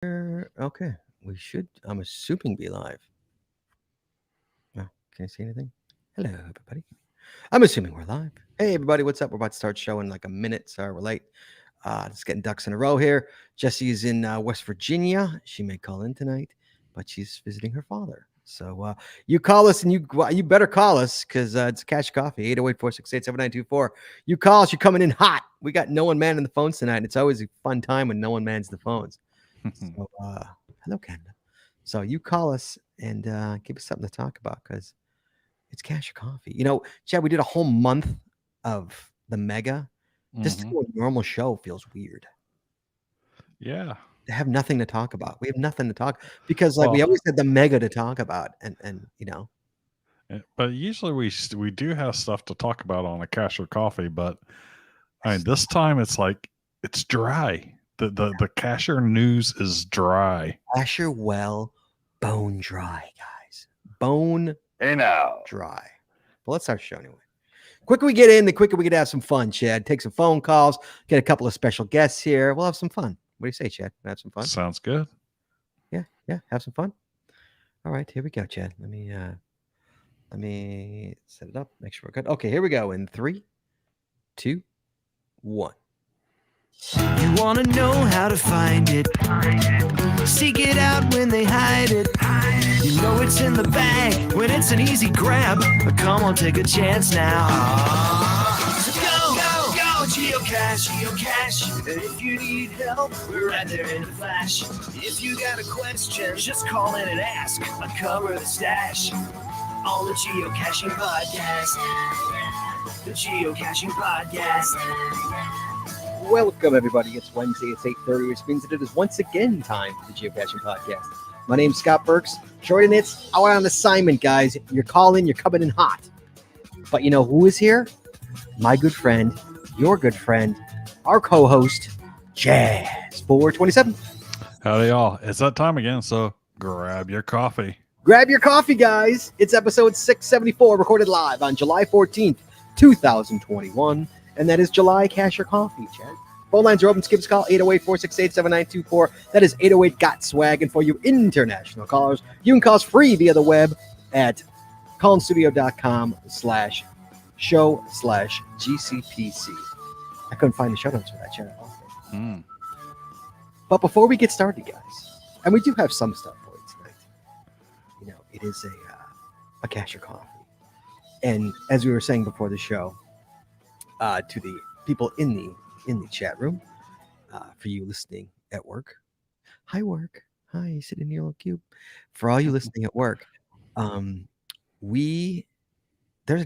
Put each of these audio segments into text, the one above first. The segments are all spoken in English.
Okay, we should, I'm assuming, be live. Oh, can I see anything? Hello, everybody. I'm assuming we're live. Hey, everybody, what's up? We're about to start show in like a minute. Sorry, we're late. Just getting ducks in a row here. Jesse's in West Virginia. She may call in tonight, but she's visiting her father. So you call us, and you better call us because it's Cash Coffee, 808-468-7924. You call us, you're coming in hot. We got no one manning the phones tonight. It's always a fun time when no one mans the phones. So, hello, Canada. So you call us and give us something to talk about because it's Cash or Coffee. Chad, we did a whole month of the mega. Just to do a normal show feels weird. Yeah. To have nothing to talk about. We have nothing to talk because, like, we Well, always had the mega to talk about, and but usually we do have stuff to talk about on a Cash or Coffee, but I mean this time it's like it's dry. The cashier news is dry. Asher well, bone dry, guys. Bone Hey now. dry. But let's start the show anyway. Quicker we get in, the quicker we get to have some fun, Chad. Take some phone calls, get a couple of special guests here. We'll have some fun. What do you say, Chad? Have some fun? Sounds good. Yeah, have some fun. All right, here we go, Chad. Let me set it up, make sure we're good. Okay, here we go. In 3, 2, 1. You wanna know how to find it. Seek it out when they hide it. You know it's in the bag when it's an easy grab. But come on, take a chance now. Go, geocache. If you need help, we're right there in a flash. If you got a question, just call in and ask. Uncover the stash on the Geocaching Podcast. The Geocaching Podcast. Welcome, everybody. It's Wednesday. It's 8:30, which means that it is once again time for the Geocaching Podcast. My name's Scott Burks. Short and it's out on assignment, guys. You're calling, you're coming in hot. But you know who is here? My good friend, your good friend, our co-host, Jazz 427. Howdy, y'all. It's that time again, so grab your coffee. Grab your coffee, guys. It's episode 674, recorded live on July 14th, 2021. And that is July Cash or Coffee, Chad. Phone lines are open. Give us a call, 808-468-7924. That is 808-GOT-SWAG. And for you international callers, you can call us free via the web at callinstudio.com/show/GCPC. I couldn't find the show notes for that, Chad. But before we get started, guys, and we do have some stuff for you tonight. It is a Cash or Coffee. And as we were saying before the show, to the people in the chat room, for you listening at work, hi work, hi sitting in your little cube. For all you listening at work, there's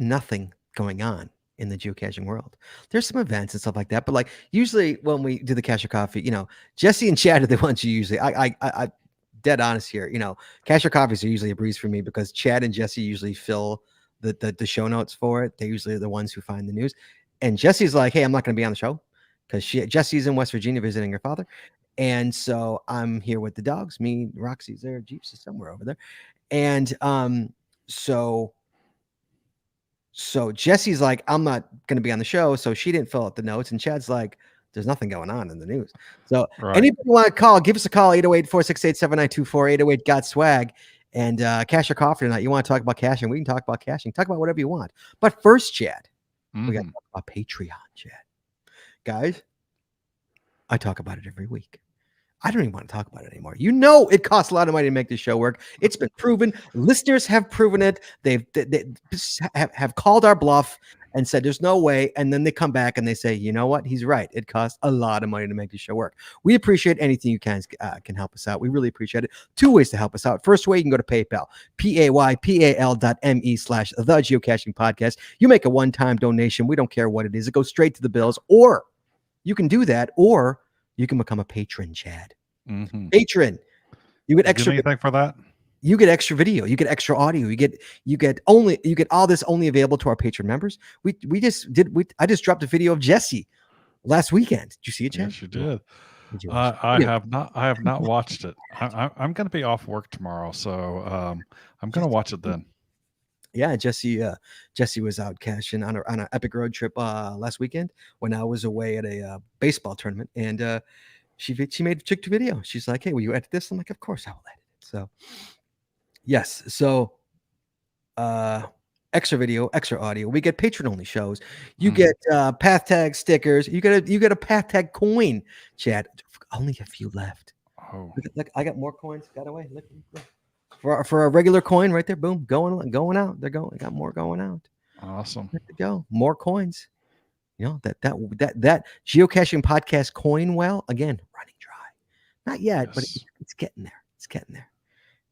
nothing going on in the geocaching world. There's some events and stuff like that, but like usually when we do the Cash or Coffee, Jesse and Chad are the ones you usually. I dead honest here. Cash or Coffees are usually a breeze for me because Chad and Jesse usually fill the show notes for it. They usually are the ones who find the news. And Jesse's like, hey, I'm not going to be on the show because Jesse's in West Virginia visiting her father. And so I'm here with the dogs. Me, Roxy's there. Jeeps is somewhere over there. And so Jesse's like, I'm not going to be on the show. So she didn't fill out the notes. And Chad's like, there's nothing going on in the news. So anybody want to call, give us a call, 808-468-7924, 808-GOT-SWAG. And Cash or Coffee tonight. You want to talk about caching? We can talk about caching. Talk about whatever you want. But first, Chad, we got to talk about Patreon, Chad. Guys, I talk about it every week. I don't even want to talk about it anymore. It costs a lot of money to make this show work. It's been proven. Listeners have proven it. They have called our bluff and said there's no way. And then they come back and they say, you know what? He's right. It costs a lot of money to make this show work. We appreciate anything you can help us out. We really appreciate it. 2 ways to help us out. First way, you can go to PayPal, PayPal.me/The Geocaching Podcast. You make a one-time donation. We don't care what it is. It goes straight to the bills. Or you can do that, or you can become a patron, Chad. Patron. You get extra. Anything for that? You get extra video. You get extra audio. You get all this only available to our patron members. I just dropped a video of Jesse last weekend. Did you see it, Chad? Yes, you did. I have not watched it. I'm going to be off work tomorrow, so I'm going to watch it then. Yeah, Jesse was out caching on an epic road trip last weekend when I was away at a baseball tournament, and She made a chick video. She's like, "Hey, will you edit this?" I'm like, "Of course I will edit it." So yes, so extra video, extra audio. We get patron only shows. You get path tag stickers. You get a path tag coin, Chad. Only a few left. Oh, Look, I got more coins. Got away. Look. For a regular coin right there, boom, going out. They're going. I got more going out. awesome. There to go. More coins. You know, that geocaching podcast coin well, again, running dry. Not yet, but Yes. it's getting there. It's getting there.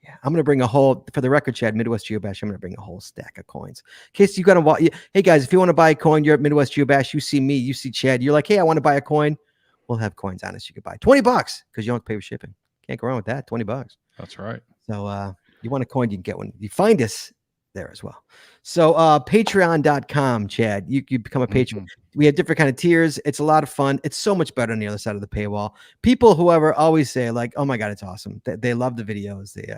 Yeah, I'm gonna bring a whole, for the record, Chad, Midwest Geobash. I'm gonna bring a whole stack of coins. In case you gotta, hey guys, if you want to buy a coin, you're at Midwest Geobash. You see me, you see Chad. You're like, hey, I want to buy a coin. We'll have coins on us. You could buy $20 because you don't have to pay for shipping. Can't go wrong with that. $20. That's right. So you want a coin, you can get one. You find us there as well. So patreon.com, Chad. You become a patron. We have different kind of tiers. It's a lot of fun. It's so much better on the other side of the paywall. People, whoever, always say like, "Oh my god, it's awesome." They love the videos. They,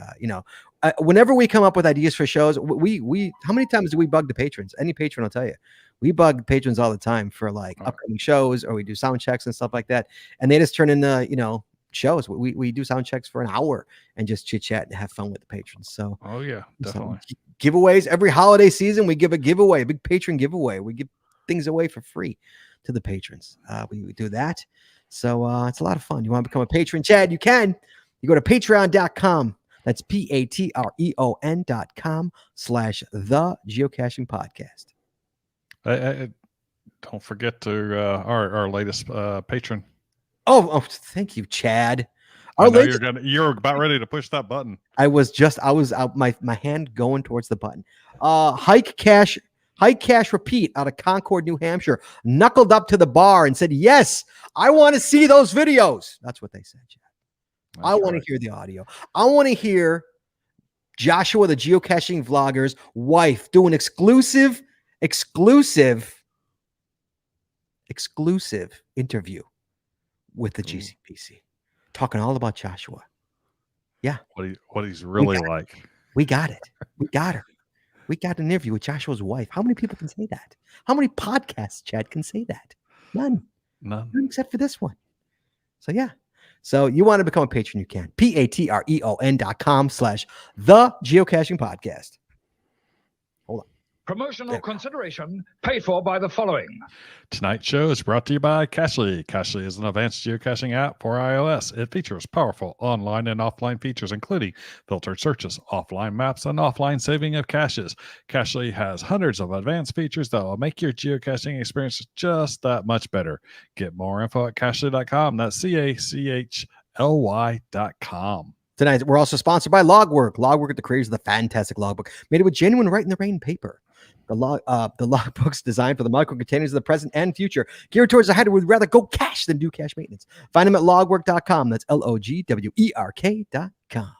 whenever we come up with ideas for shows, we how many times do we bug the patrons? Any patron will tell you, we bug patrons all the time for like upcoming shows, or we do sound checks and stuff like that, and they just turn into shows. We do sound checks for an hour and just chit chat and have fun with the patrons. So Oh yeah, definitely. so, giveaways every holiday season. We give a giveaway, a big patron giveaway. We give things away for free to the patrons. We do that. So it's a lot of fun. You want to become a patron, Chad? You can. You go to patreon.com. That's patreon.com/the geocaching podcast. Don't forget to our latest patron. Oh, thank you, Chad. I know you're about ready to push that button. I was out my hand going towards the button. Hike Cash Repeat out of Concord, New Hampshire, knuckled up to the bar and said, "Yes, I want to see those videos." That's what they said, Chad. I want to hear the audio. I want to hear Joshua, the geocaching vlogger's wife, do an exclusive interview with the GCPC, talking all about Joshua. Yeah. What he's really like. We got it. We got her. We got an interview with Joshua's wife. How many people can say that? How many podcasts, Chad, can say that? None except for this one. So yeah. So you want to become a patron, you can. patreon.com/the geocaching podcast. Hold on. Promotional consideration paid for by the following. Tonight's show is brought to you by Cachly. Cachly is an advanced geocaching app for iOS. It features powerful online and offline features, including filtered searches, offline maps, and offline saving of caches. Cachly has hundreds of advanced features that will make your geocaching experience just that much better. Get more info at cachly.com. That's CACHLY.com. Tonight, we're also sponsored by Logwork. Logwork are the creators of the fantastic logbook, made it with genuine write in the rain paper. The logbook's designed for the micro containers of the present and future, geared towards a header who would rather go cache than do cache maintenance. Find them at logwork.com. That's LOGWERK.com.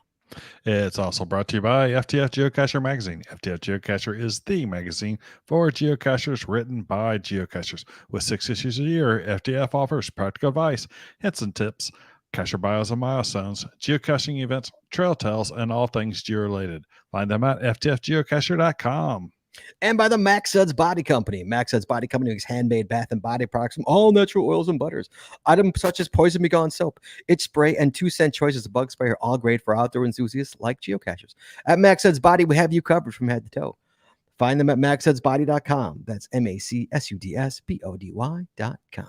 It's also brought to you by FTF Geocacher Magazine. FTF Geocacher is the magazine for geocachers written by geocachers. With 6 issues a year, FTF offers practical advice, hints and tips, cacher bios and milestones, geocaching events, trail tales, and all things geo-related. Find them at ftfgeocacher.com. And by the Max Suds Body Company. Max Suds Body Company makes handmade bath and body products from all natural oils and butters. Items such as Poison Be Gone soap, itch spray, and 2-cent choices of bug spray are all great for outdoor enthusiasts like geocachers. At Max Suds Body, we have you covered from head to toe. Find them at maxsudsbody.com. That's MACSUDSBODY.com.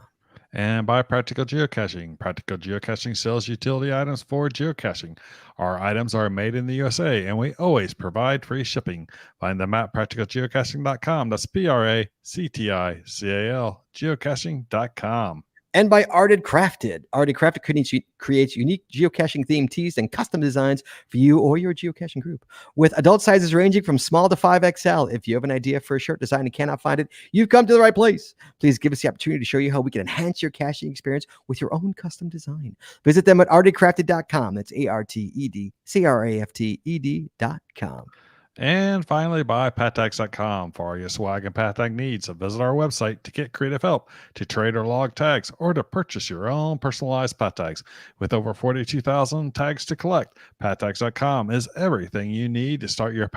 And by Practical Geocaching. Practical Geocaching sells utility items for geocaching. Our items are made in the USA, and we always provide free shipping. Find them at practicalgeocaching.com. That's PRACTICAL geocaching.com. And by Arted Crafted. Arted Crafted creates unique geocaching themed tees and custom designs for you or your geocaching group. With adult sizes ranging from small to 5XL. If you have an idea for a shirt design and cannot find it, you've come to the right place. Please give us the opportunity to show you how we can enhance your caching experience with your own custom design. Visit them at artedcrafted.com. That's ARTEDCRAFTED.com. And finally, by pattags.com for all your swag and pattag needs. Visit our website to get creative help, to trade or log tags, or to purchase your own personalized pattags. With over 42,000 tags to collect, pattags.com is everything you need to start your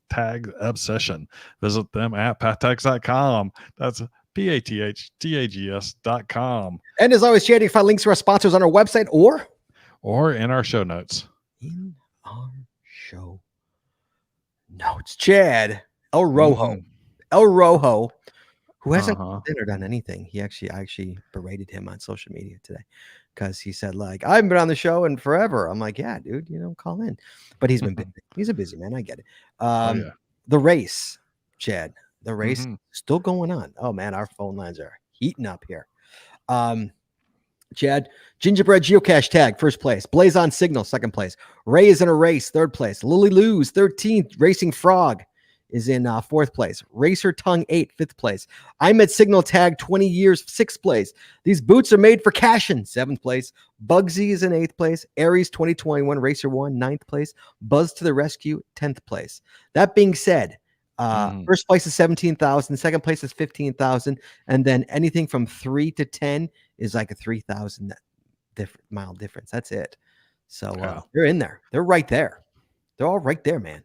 tag obsession. Visit them at pattags.com. That's PATHTAGS.com, And as always, Chad, you can find links to our sponsors on our website or or in our show notes. in our show notes. Chad, El Rojo. Mhm. El Rojo, who hasn't Uh-huh. called in or done anything. I actually berated him on social media today because he said, like, I haven't been on the show in forever. I'm like, yeah, dude, call in. But he's been busy. He's a busy man. I get it. Yeah. The race, Chad, the race Mhm. still going on. Oh, man, our phone lines are heating up here. Chad, Gingerbread Geocache Tag, first place. Blaze on Signal, second place. Ray is in a race, third place. Lily Lou's 13th. Racing Frog is in fourth place. Racer Tongue 8th, fifth place. I'm at Signal Tag 20 years, sixth place. These boots are made for cashing, seventh place. Bugsy is in eighth place. Aries 2021 Racer 1, ninth place. Buzz to the Rescue, 10th place. That being said, first place is 17,000, second place is 15,000, and then anything from 3 to 10 is like a 3,000 mile difference. That's it. So they're in there. They're right there. They're all right there, man.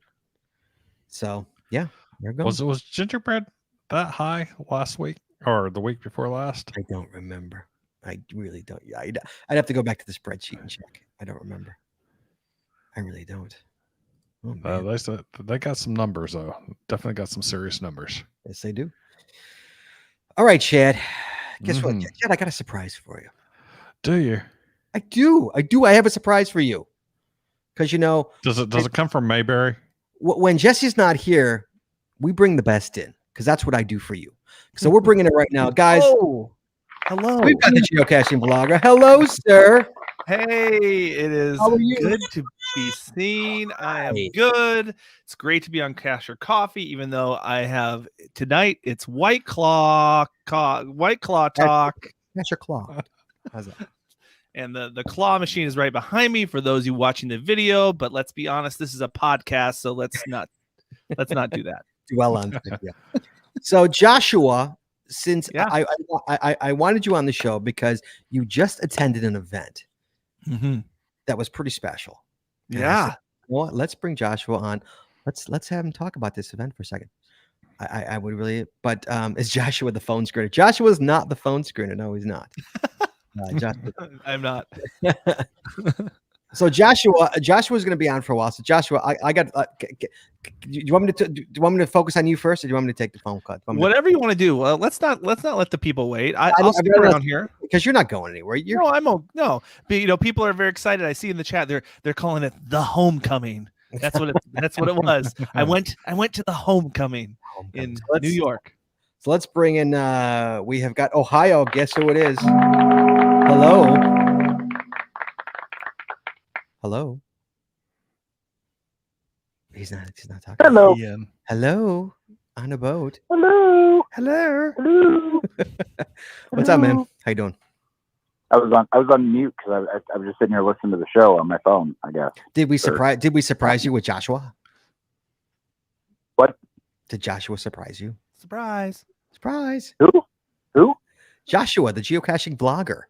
So yeah, they're going. Was Gingerbread that high last week or the week before last? I don't remember. I really don't. Yeah, I'd have to go back to the spreadsheet and check. I don't remember. I really don't. Oh, man. They got some numbers though. Definitely got some serious numbers. Yes, they do. All right, Chad. Guess what, Chad? I got a surprise for you. Do you? I do. I have a surprise for you. Because does it come from Mayberry? When Jesse's not here, we bring the best in because that's what I do for you. So we're bringing it right now, guys. Oh, hello. We've got the geocaching vlogger. Hello, sir. Hey, it is How are you? good to be seen. I am good. It's great to be on Cash or Coffee, even though I have tonight. It's White Claw talk. That's your claw. How's that? And the claw machine is right behind me for those of you watching the video. But let's be honest, this is a podcast, so let's not do that. Dwell on video. So Joshua, since I wanted you on the show because you just attended an event that was pretty special. And I said, you know what? Let's bring Joshua on. Let's have him talk about this event for a second. I would really, but is Joshua the phone screener? Joshua's not the phone screener. No, he's not. I'm not. So Joshua's going to be on for a while. So Joshua, I got. Do you want me to focus on you first, or do you want me to take the phone cut? Whatever you want to do. Well, let's not let the people wait. I'll stick around here because you're not going anywhere. No. But, people are very excited. I see in the chat they're calling it the homecoming. That's what it was. I went to the homecoming in New York. So let's bring in. We have got Ohio. Guess who it is? Hello. Hello. He's not talking. Hello. Ian. Hello. On a boat. Hello. Hello. Hello. What's up, man? How you doing? I was on mute because I was just sitting here listening to the show on my phone, I guess. Did we surprise you with Joshua? What? Did Joshua surprise you? Surprise. Surprise. Who? Joshua, the geocaching blogger.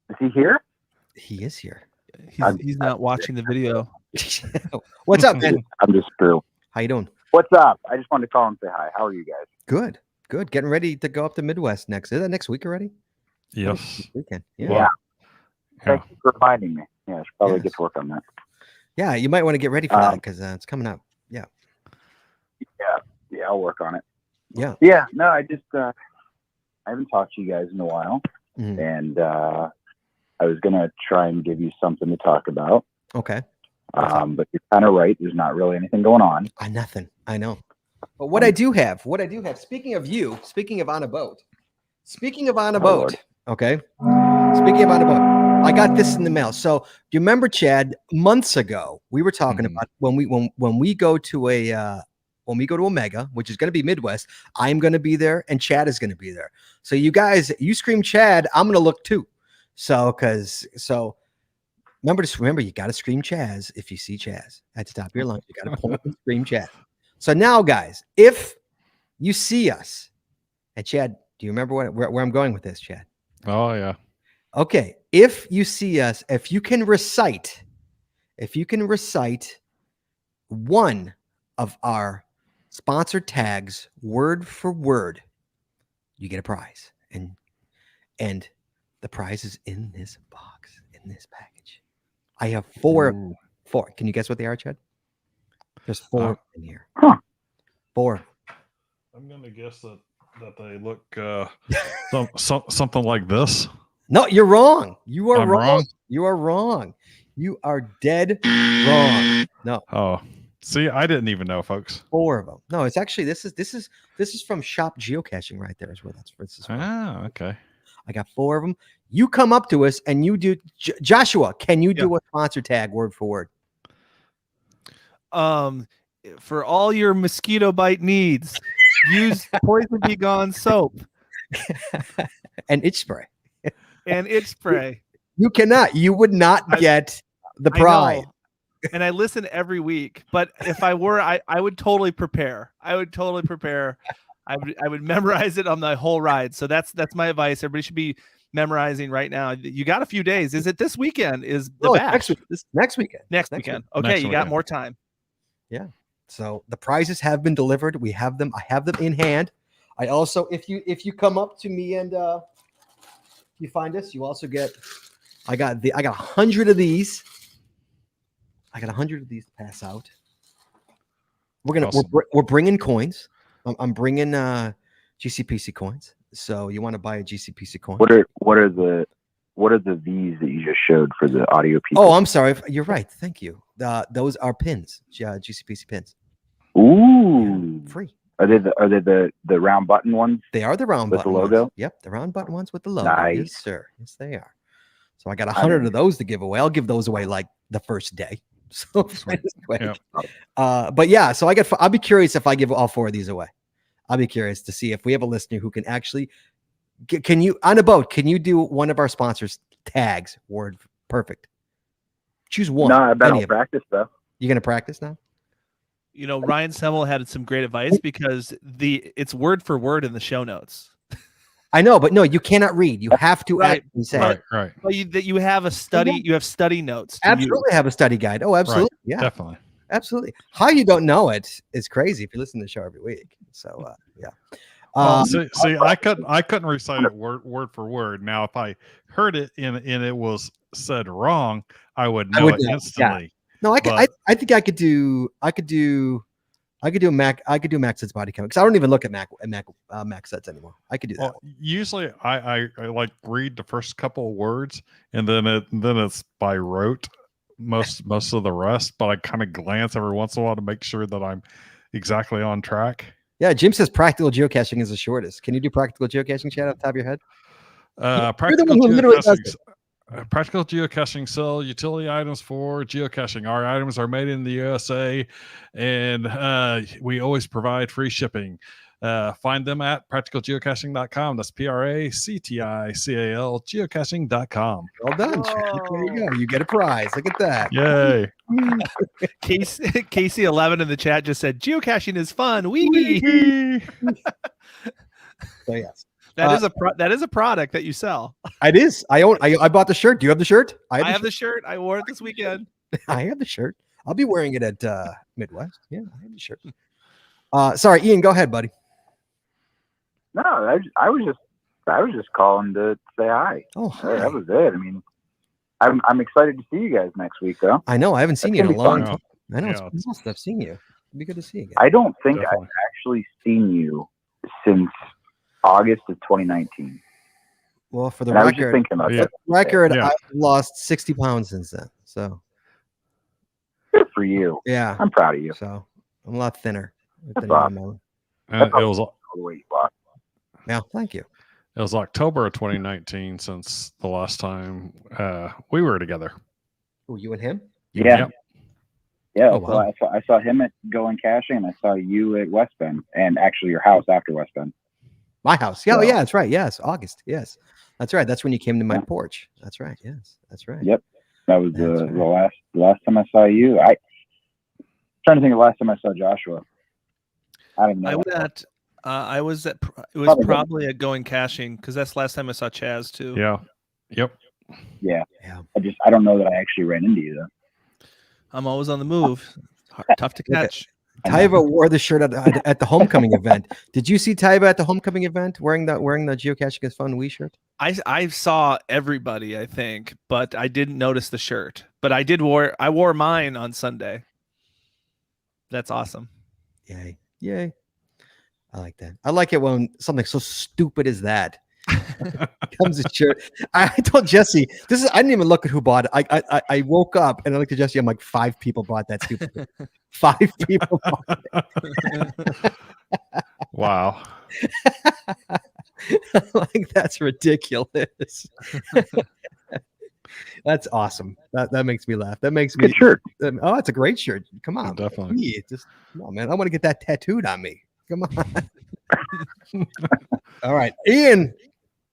Is he here? He is here. He's not watching the video. What's up, man? I'm just through. How you doing? What's up? I just wanted to call and say hi. How are you guys? Good. Getting ready to go up to Midwest next. Is that next week already? Yes. This weekend. Yeah. Thank you for reminding me. Yeah, I should probably get to work on that. Yeah, you might want to get ready for that because it's coming up. Yeah. Yeah, I'll work on it. Yeah. Yeah. No, I just I haven't talked to you guys in a while, Mhm. and I was gonna try and give you something to talk about. Okay. But you're kind of right. There's not really anything going on. Nothing. I know. But what I do have, speaking of on a boat, Lord. okay? Speaking of on a boat, I got this in the mail. So do you remember, Chad, months ago, we were talking about when we go to a Mega, which is going to be Midwest, I'm going to be there and Chad is going to be there. So you guys, you scream Chad, I'm going to look too. So remember, you got to scream Chaz if you see Chaz at the top of your lungs. You got to point and scream Chaz. So now, guys, if you see us, and Chad, do you remember where I'm going with this, Chad? Oh yeah. Okay. If you see us, if you can recite one of our sponsor tags word for word, you get a prize. And the prize is in this box, in this package. I have four. Ooh. Can you guess what they are, Chad? There's four in here. Huh. 4. I'm gonna guess that they look something like this. No, you're wrong. You are I'm wrong. wrong? You are wrong. You are dead wrong. No, Oh, see, I didn't even know, folks. 4 of them. No, it's actually this is from Shop Geocaching right there. Is where this is from. Ah, okay. I got 4 of them. You come up to us and you do. Joshua, can you do a sponsor tag word for word? For all your mosquito bite needs, use Poison Be Gone soap And itch spray. and itch spray. You cannot. You would not get the I prize. know. And I listen every week, but if I were, I would totally prepare. I would memorize it on the whole ride. So that's my advice. Everybody should be memorizing right now. You got a few days. Is it this weekend? Is the No, it's bash? next weekend. Next week. weekend. Okay, Next you got weekend. more time. Yeah. So the prizes have been delivered. We have them. I have them in hand. I also, if you come up to me and you find us, you also get. I got 100 of these. I got 100 of these to pass out. Awesome. We're bringing coins. I'm bringing GCPC coins. So you want to buy a GCPC coin? What are the V's that you just showed for the audio people? Oh, I'm sorry. You're right. Thank you. Those are pins. GCPC pins. Ooh, Yeah, free. Are they the round button ones? They are the round With button the logo? ones. Yep, the round button ones with the logo. Nice. Yes, sir. Yes, they are. So I got 100 of those to give away. I'll give those away like the first day. So it's quick. Yep. But yeah, so I'll be curious if I give all 4 of these away. I'll be curious to see if we have a listener who can actually can you on a boat, can you do one of our sponsors tags word perfect? Choose one. No, I bet any I'll of them. practice though. You gonna practice now? You know, Ryan Semmel had some great advice because it's word for word in the show notes. I know, but no, you cannot read. You have to Right, actually say. Right. Well, you have a study. You have study notes. to Absolutely have a study guide. Oh, absolutely. Yeah, Definitely. absolutely. How you don't know it is crazy if you listen to the show every week. So yeah. Well, see, I couldn't recite it word for word. Now, if I heard it and it was said wrong, I would know it instantly. No, I think I could do Mac sets body count because I don't even look at Mac sets anymore. I could do that. Well, usually I like read the first couple of words and then it's by rote most of the rest, but I kind of glance every once in a while to make sure that I'm exactly on track. Yeah, Jim says practical geocaching is the shortest. Can you do practical geocaching, Chad, off the top of your head? Practical one who literally does geocaching. Practical geocaching sell utility items for geocaching. Our items are made in the USA, and we always provide free shipping. Find them at practicalgeocaching.com. That's PRACTICAL geocaching.com. Well done, Chad. There you go. You get a prize. Look at that. Yay. Casey11 in the chat just said geocaching is fun. Wee. So yes. That is a product that you sell. It is. I bought the shirt. Do you have the shirt? I have the shirt. I wore it this weekend. I have the shirt. I'll be wearing it at Midwest. Yeah, I have the shirt. Sorry, Ian, go ahead, buddy. No, I was just calling to say hi. Oh, hi. That was it. I mean, I'm excited to see you guys next week, though. I know. I haven't seen you in a long time. I know. Yeah. It's awesome. I've seen you. It'd be good to see you again. I don't think Definitely. I've actually seen you since August of 2019. Well, for the And I was just record, thinking about that. I've lost 60 pounds since then. So Good for you. yeah. I'm proud of you. So I'm a lot thinner. That's awesome. It was All the way you lost. Yeah, thank you. It was October of 2019 since the last time we were together. Oh, you and him? Yeah. Yep. Yeah. Oh, wow. So I saw him at Going Caching, and I saw you at West Bend, and actually your house after West Bend. My house. Yeah, So- oh, yeah, that's right. Yes, August. Yes, that's right. That's when you came to my Yeah. porch. That's right. Yes, that's right. Yep. That was That's the right. last time I saw you. Trying to think of the last time I saw Joshua. I don't know. I was at it was Probably. probably at Going Caching because that's the last time I saw Chaz too. Yeah. Yep. Yeah. Yeah. I don't know that I actually ran into you though. I'm always on the move. Tough to Look at- catch. Taiva wore the shirt at the homecoming event. Did you see Taiva at the homecoming event wearing the Geocaching is Fun Wii shirt? I saw everybody, I think, but I didn't notice the shirt. But I wore mine on Sunday. That's awesome. Yay. Yay. I like that. I like it when something so stupid as that comes a shirt. I told Jesse, I didn't even look at who bought it. I woke up and I looked at Jesse. I'm like, 5 people bought that stupid shirt. 5 people bought it. Wow. Like, that's ridiculous. That's awesome. That makes me laugh. That makes me Good shirt. Oh, it's a great shirt. Come on. Definitely. Yeah, come on, man. I want to get that tattooed on me. Come on. All right. Ian,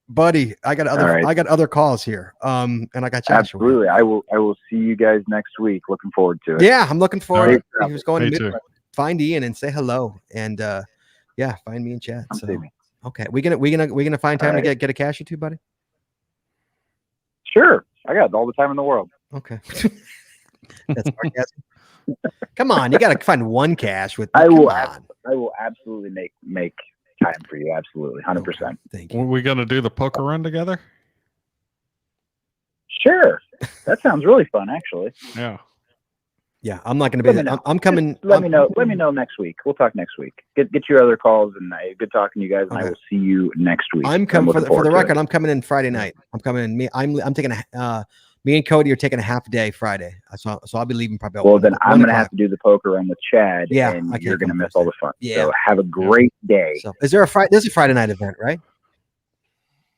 buddy, I got other calls here. And I got Joshua. Absolutely. I will see you guys next week. Looking forward to it. Yeah, I'm looking forward. Right. He was going Me to too. Midwest. Find Ian and say hello. And yeah, find me in chat. Come So see me. okay. We gonna find time All to get a cache or two, buddy? Sure. I got all the time in the world. Okay. That's sarcasm. Come on, you gotta find one cache with I come will. on. I will absolutely make time for you. Absolutely, 100%. Okay, thank you. Were we gonna do the poker run together? Sure. That sounds really fun, actually. Yeah. Yeah, I'm not gonna be Let me there. know. I'm coming. Let me know. Let me know next week. We'll talk next week. Get your other calls, and good talking to you guys. And Okay. I will see you next week. I'm coming for looking the forward to record. it. I'm coming in Friday night. I'm coming in. I'm taking me and Cody are taking a half day Friday. So I'll be leaving probably. Well, then I'm gonna have to do the poker run with Chad. Yeah, and I can't you're gonna come miss Thursday. all the fun. Yeah. So have a great day. So is there a Friday? There's a Friday night event, right?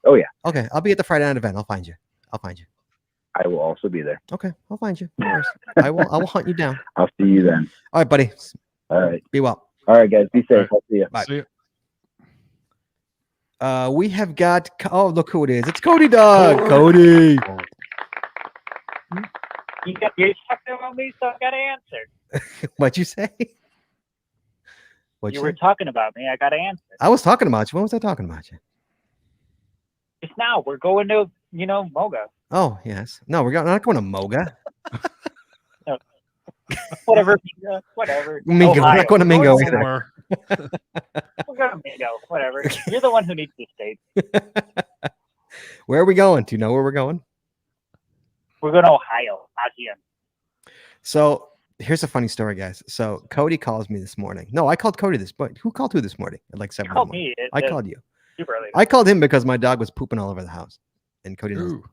Oh yeah. Okay, I'll be at the Friday night event. I'll find you. I will also be there. Okay, I'll find you. No worries. I will hunt you down. I'll see you then. All right, buddy. All right. Be well. All right, guys. Be safe. All right. I'll see you. Bye. See ya. We have got. Oh, look who it is. It's Cody Dog. Cody. You're talking about me, so I got to answer. What'd you say? What'd You you were say? talking about me. I got to answer. I was talking about you. When was I talking about you? Just now, we're going to, Moga. Oh, yes. No, we're not going to Moga. Whatever. Whatever. Mingo. We're Ohio. not going to Mingo either. Somewhere. We're going to Mingo. Whatever. You're the one who needs the state. Where are we going? Do you know where we're going? We're going to Ohio. Asian. So here's a funny story, guys. So Cody calls me this morning. No, I called Cody but who called who this morning at like 7 in the Call morning? me. I called you. Super early. I called him because my dog was pooping all over the house, and Cody knows. Ooh.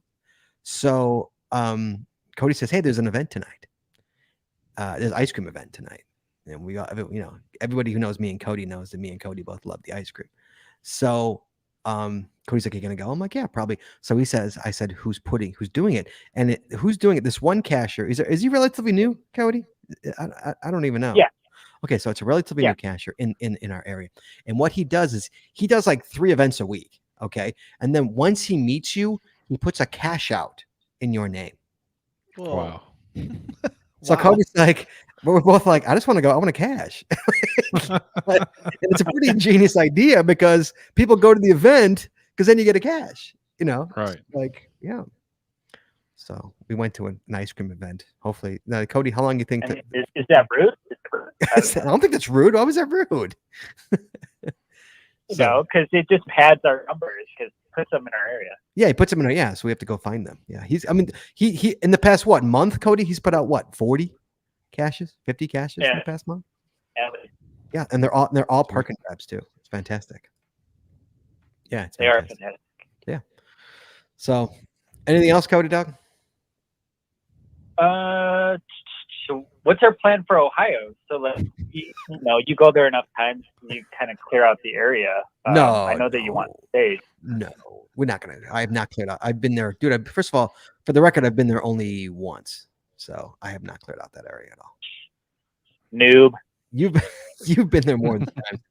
So Cody says, "Hey, there's an event tonight. There's an ice cream event tonight." And we got, everybody who knows me and Cody knows that me and Cody both love the ice cream. So Cody's like, "You gonna go?" I'm like, "Yeah, probably." So I said, who's doing it? And who's doing it? This one cashier. Is he relatively new, Cody? I don't even know. Yeah. Okay, so it's a relatively new cashier in our area. And what he does is he does like 3 events a week. Okay. And then once he meets you, he puts a cash out in your name. Wow. So Cody's like, we're both like, I just want to go. I want to cash. And it's a pretty ingenious idea because people go to the event because then you get a cash, Right. Like, yeah. So we went to an ice cream event. Hopefully, now, Cody, how long do you think? And is that rude? I don't think that's rude. Why was that rude? Because it just pads our numbers because it puts them in our area. Yeah, he puts them in. So we have to go find them. Yeah, he in the past month, Cody, he's put out 40 caches, 50 caches in the past month. Yeah, and they're all park and grabs too. It's fantastic. Yeah, They are fantastic. Yeah. So, anything else, Cody Dog? So what's our plan for Ohio? So you go there enough times, you kind of clear out the area. No, I know that you want to stay. No, we're not gonna. I have not cleared out. I've been there, dude. First of all, for the record, I've been there only once, so I have not cleared out that area at all. Noob. You've been there more than times.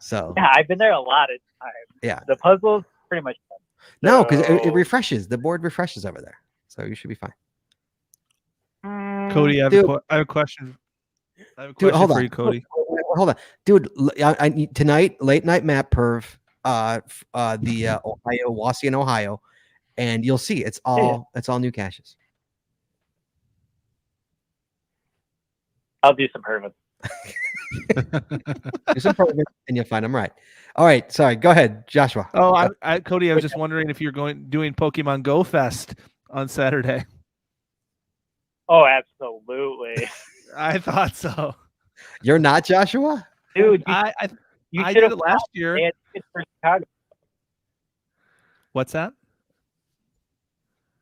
So Yeah, I've been there a lot of times. yeah, The puzzle's pretty much done. no, because it So- refreshes. The board refreshes over there, so you should be fine. Cody, I have, Dude. I have a question. I have a Dude, question hold for on. you, Cody. Hold on, dude. I need tonight, late night map perv, the Ohio, Wassian, Ohio, and you'll see it's all new caches. I'll do some Herman. Do some probing and you'll find I'm right. All right. Sorry. Go ahead, Joshua. Oh, Cody, I was just wondering if you're doing Pokemon Go Fest on Saturday. Oh, absolutely, I thought so. You're not Joshua? dude. I You I should did have it last year. They had tickets for Chicago. What's that?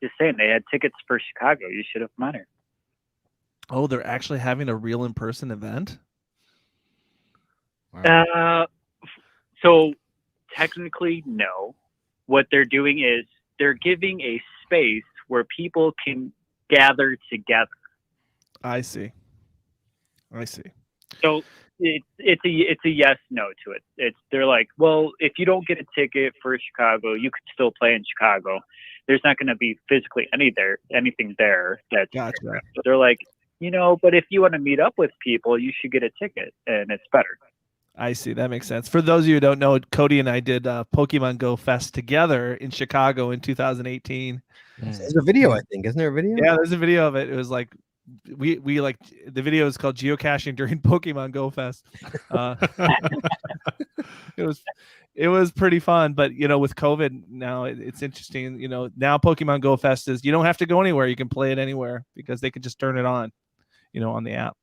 Just saying, they had tickets for Chicago. You should have come here. Oh, they're actually having a real in-person event? So technically, no. What they're doing is they're giving a space where people can gather together. I see. So it's a yes no to it. They're like, well, if you don't get a ticket for Chicago, you could still play in Chicago. There's not going to be physically anything there. That's Gotcha. So they're like, but if you want to meet up with people, you should get a ticket, and it's better. I see. That makes sense. For those of you who don't know, Cody and I did Pokemon Go Fest together in Chicago in 2018. There's a video, I think. Isn't there a video? Yeah, there's a video of it. It was like we like the video is called Geocaching during Pokemon Go Fest. It was pretty fun, but with COVID now it's interesting. Now Pokemon Go Fest is you don't have to go anywhere; you can play it anywhere because they can just turn it on, on the app.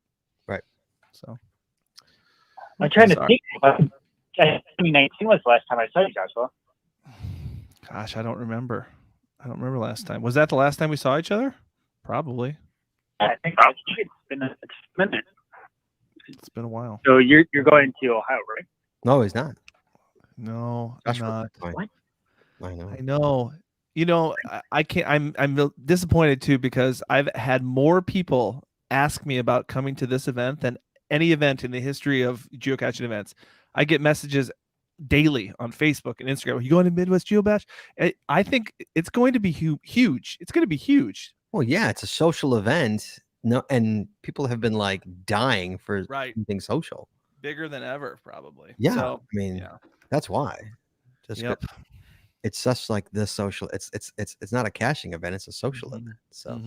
Right. So I'm trying to think. 2019 was the last time I saw you, Joshua. Gosh, I don't remember. Last time. Was that the last time we saw each other? Probably. I think probably it's been a minute. It's been a while. So you're going to Ohio, right? No, he's not. No, Joshua, I'm not. fine. I know. I know. I can't. I'm disappointed too because I've had more people ask me about coming to this event than any event in the history of geocaching events. I get messages daily on Facebook and Instagram. Are you going to Midwest Geobash? I think it's going to be huge. It's going to be huge. Well, yeah, it's a social event. No, and people have been like dying for something social. Bigger than ever, probably. Yeah, So, I mean, that's why. Yep. It's just like the social. It's not a caching event. It's a social event. So,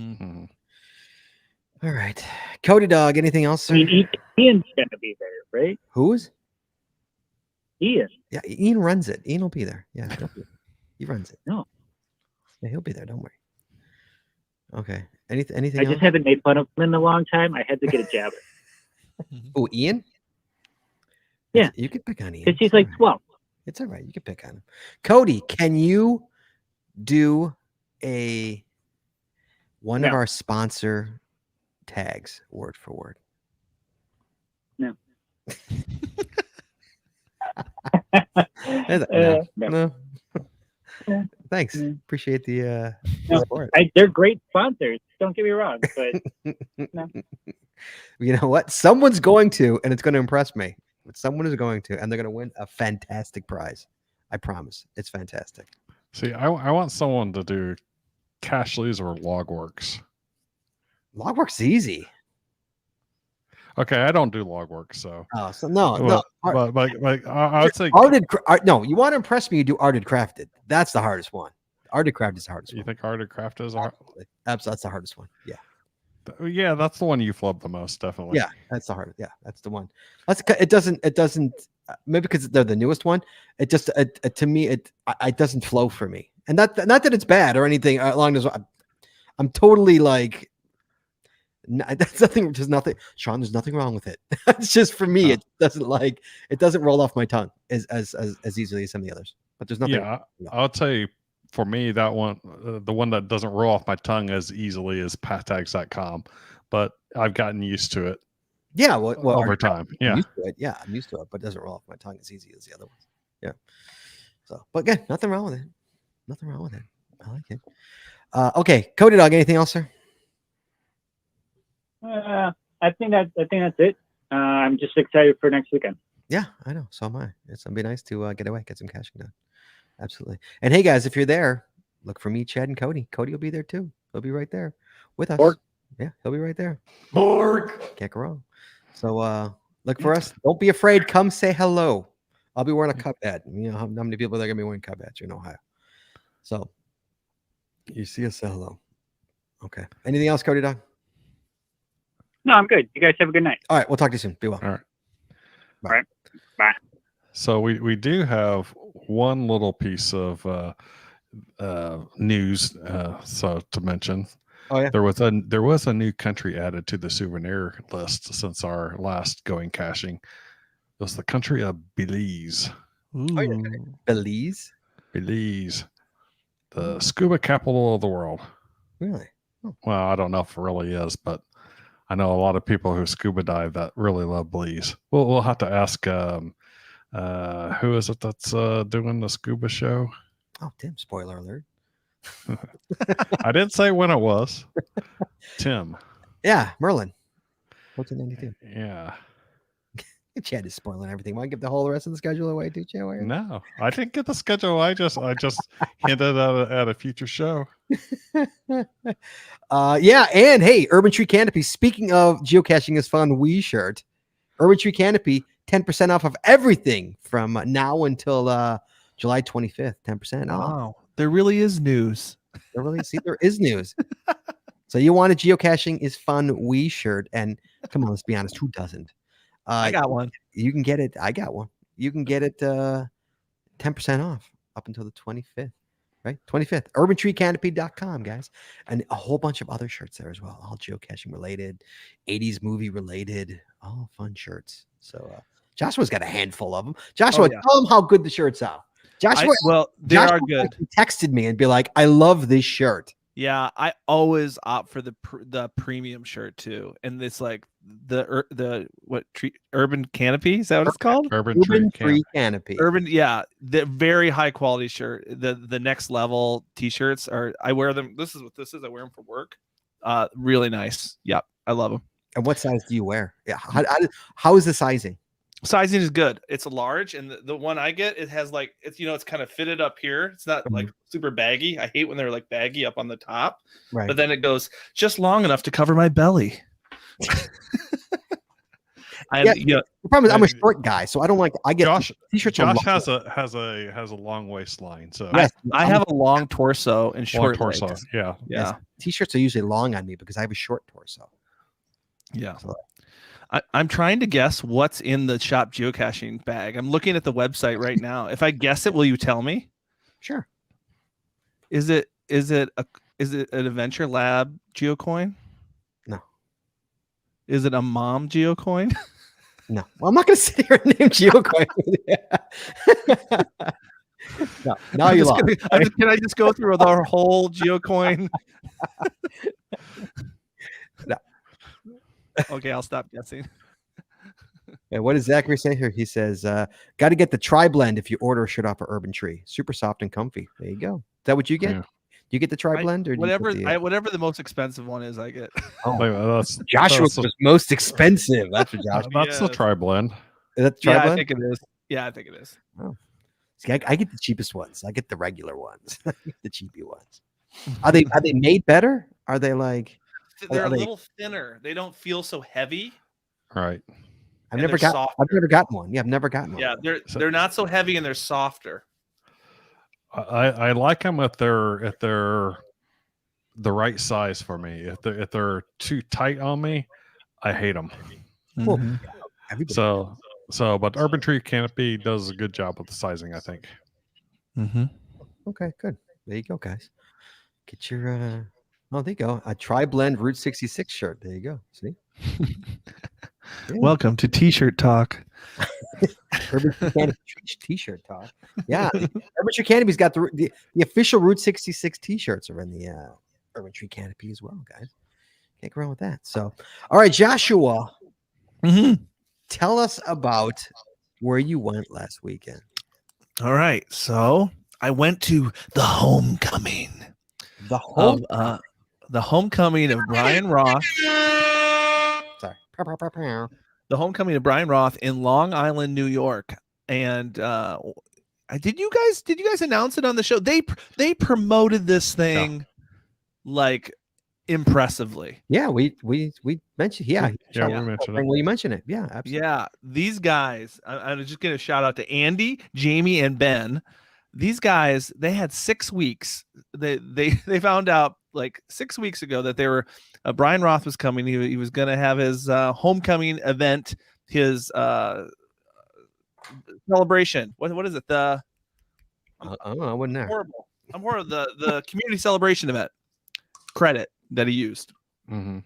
all right, Cody Dog. Anything else, sir? Ian's going to be there, right? Who's? Ian. Yeah, Ian runs it. Ian will be there. Yeah, he runs it. No. Yeah, he'll be there. Don't worry. Okay. Anything I else? just haven't made fun of him in a long time. I had to get a jab. Oh, Ian? Yeah. You can pick on Ian. Because he's like 12. It's all right. You can pick on him. Cody, can you do one of our sponsor tags word for word? No. No. Thanks. Appreciate the support. They're great sponsors. Don't get me wrong, but no. You know what? Someone's going to, and it's going to impress me. But someone is going to, and they're going to win a fantastic prize. I promise. It's fantastic. See, I want someone to do Cashleys or Logworks. Logworks is easy. Okay, I don't do Logworks, so. Oh, so no. But I would say no. You want to impress me? You do Arted Crafted. That's the hardest one. Arted Crafted is the hardest. You one. think Arted Craft is hard? Absolutely. That's the hardest one. Yeah. Yeah, that's the one you flub the most, definitely. Yeah, that's the hardest. Yeah, that's the one. It doesn't. Maybe because they're the newest one. It just to me it doesn't flow for me. And not that it's bad or anything along those. I'm totally like. That's nothing. There's nothing, Sean. There's nothing wrong with it. It's just for me. It doesn't roll off my tongue as easily as some of the others. But there's nothing. Yeah, I'll tell you. For me, that one, the one that doesn't roll off my tongue as easily as pattags.com, but I've gotten used to it. Yeah, well over time. Yeah, I'm used to it, but it doesn't roll off my tongue as easy as the other ones. Yeah. So, but again, nothing wrong with it. Nothing wrong with it. I like it. Okay, Cody Dog. Anything else, sir? I think that's it. I'm just excited for next weekend. Yeah, I know. So am I. It's gonna be nice to get away, get some caching done. Absolutely. And hey, guys, if you're there, look for me, Chad, and Cody. Cody will be there too. He'll be right there with us. Yeah, he'll be right there. Can't go wrong. So look for us. Don't be afraid. Come say hello. I'll be wearing a cup hat. You know how many people are gonna be wearing cup hats in Ohio. So you see us, say hello. Okay. Anything else, Cody Dog? No, I'm good. You guys have a good night. All right, we'll talk to you soon. Be well. All right. Right. Bye. So we do have one little piece of news so to mention. Oh, yeah. There was a new country added to the souvenir list since our last going caching. It was the country of Belize. Ooh. Belize? Belize, the scuba capital of the world. Really? Well, I don't know if it really is, but I know a lot of people who scuba dive that really love Belize. We'll have to ask who is it that's doing the scuba show? Oh, Tim, spoiler alert. I didn't say when it was. Tim. Yeah, Merlin. 1492. Yeah. Chad is spoiling everything. Want to give the whole rest of the schedule away too, Chad? Why are you- No, I didn't get the schedule. I just hinted at a future show. Yeah, and hey, Urban Tree Canopy. Speaking of geocaching is fun, we shirt. Urban Tree Canopy, 10% off of everything from now until July 25th. 10% off. Wow. There really is news. There is news. So you want a geocaching is fun we shirt, and come on, let's be honest, who doesn't? I got one. You can get it. I got one. You can get it 10% off up until the 25th, right? 25th. UrbanTreeCanopy.com, guys. And a whole bunch of other shirts there as well. All geocaching related, 80s movie related, all fun shirts. So Joshua's got a handful of them. Joshua, yeah. tell him how good the shirts are. Joshua, They Joshua are good. texted me and be like, I love this shirt. Yeah, I always opt for the premium shirt too, and it's like the Urban Canopy, is that what it's called? Urban Urban Tree Tree Camp. Canopy. Urban, yeah, the very high quality shirt. The next level t-shirts I wear them. This is what this is. I wear them for work. Really nice. Yeah, I love them. And what size do you wear? Yeah, how is the sizing? Sizing is good. It's a large, and the one I get, it has like it's kind of fitted up here. It's not like super baggy. I hate when they're like baggy up on the top, Right. but then it goes just long enough to cover my belly. The problem is I'm a short guy, so I don't like. I get t-shirts. Josh has a long waistline, so Yes, I have a long torso and short torso. legs. Yeah. Yeah, T-shirts are usually long on me because I have a short torso. yeah. So, I'm trying to guess what's in the shop geocaching bag. I'm looking at the website right now. If I guess it, will you tell me? sure. Is it an Adventure Lab geocoin? No. Is it a mom geocoin? No. Well, I'm not going to sit here and name geocoin. No. Now you lost. Can I just go through the whole geocoin? No. Okay, I'll stop guessing. And what does Zachary say here? He says, got to get the tri-blend if you order a shirt off of Urban Tree. Super soft and comfy. There you go. Is that what you get? Yeah. Do you get the tri-blend or do Whatever you get whatever the most expensive one is, I get. Joshua's was most expensive. That's what Joshua. That's the tri-blend. Is that the Yeah, I tri-blend? think it is. Yeah, I think it is. See, I get the cheapest ones. I get the regular ones. I get the cheapy ones. Are they made better? Are they like? They're are a they- little thinner. They don't feel so heavy. Right. I've and never they're I've never gotten one. Yeah, I've never gotten one. Yeah, they're not so heavy and they're softer. I like them if they're the right size for me. If they're too tight on me, I hate them. Cool. Everybody. But Urban Tree Canopy does a good job with the sizing, I think. Okay, good. There you go, guys. Get your oh, there you go. A tri-blend Route 66 shirt. There you go. See? Yeah. Welcome to T-shirt Talk. Urban Tree Canopy t-shirt talk. Yeah. Urban Tree Canopy's got the official Route 66 t-shirts are in the Urban Tree Canopy as well, guys. Can't go wrong with that. So, all right, Joshua, tell us about where you went last weekend. All right, so I went to the homecoming. The home. The homecoming of Brian Roth. Sorry. The homecoming of Brian Roth in Long Island, New York. And did you guys announce it on the show? They promoted this thing like impressively. Yeah, we mentioned. Yeah, we mentioned it. Will you mention it? Yeah, absolutely. Yeah, these guys. I'm just gonna shout out to Andy, Jamie, and Ben. These guys, they had 6 weeks. They found out like 6 weeks ago that they were Brian Roth was coming. He was going to have his homecoming event, his celebration. What is it? The I don't know. I wasn't there. horrible. I'm horrible. The community celebration event credit that he used, Mm-hmm.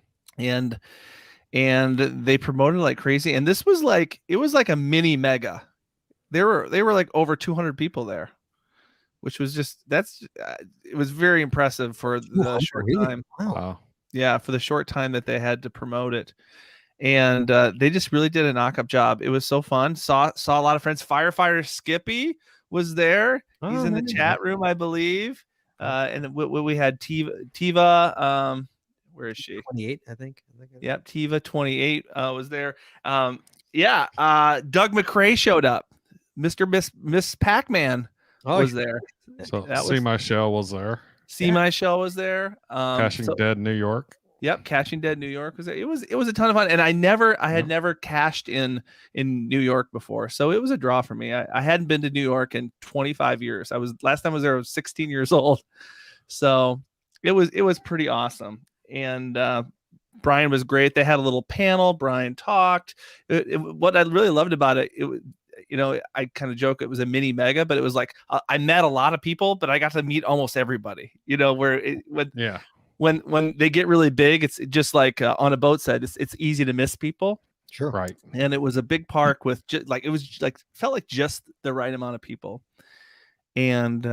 and they promoted like crazy. And this was like it was like a mini mega. They were like over 200 people there, which was just it was very impressive for the short time. Wow. Yeah, for the short time that they had to promote it. And they just really did a knock-up job. It was so fun. Saw a lot of friends. Firefighter Skippy was there. He's in the chat room, I believe. And we had Tiva. Where is she? 28, I think. Yep, Tiva 28 was there. Doug McRae showed up. Miss Pac-Man was there. So That See was- My Shell was there. See My Shell was there. Caching Dead New York. Yep, Caching Dead New York was there. It was a ton of fun, and I had never cached in New York before, so it was a draw for me. I hadn't been to New York in 25 years. Last time I was there, I was 16 years old, so it was pretty awesome. And Brian was great. They had a little panel. Brian talked. What I really loved about it, I kind of joke it was a mini mega, but it was like I met a lot of people, but I got to meet almost everybody. When they get really big, it's just like on a boat set. It's easy to miss people. Sure. Right. And it was a big park with felt like just the right amount of people. And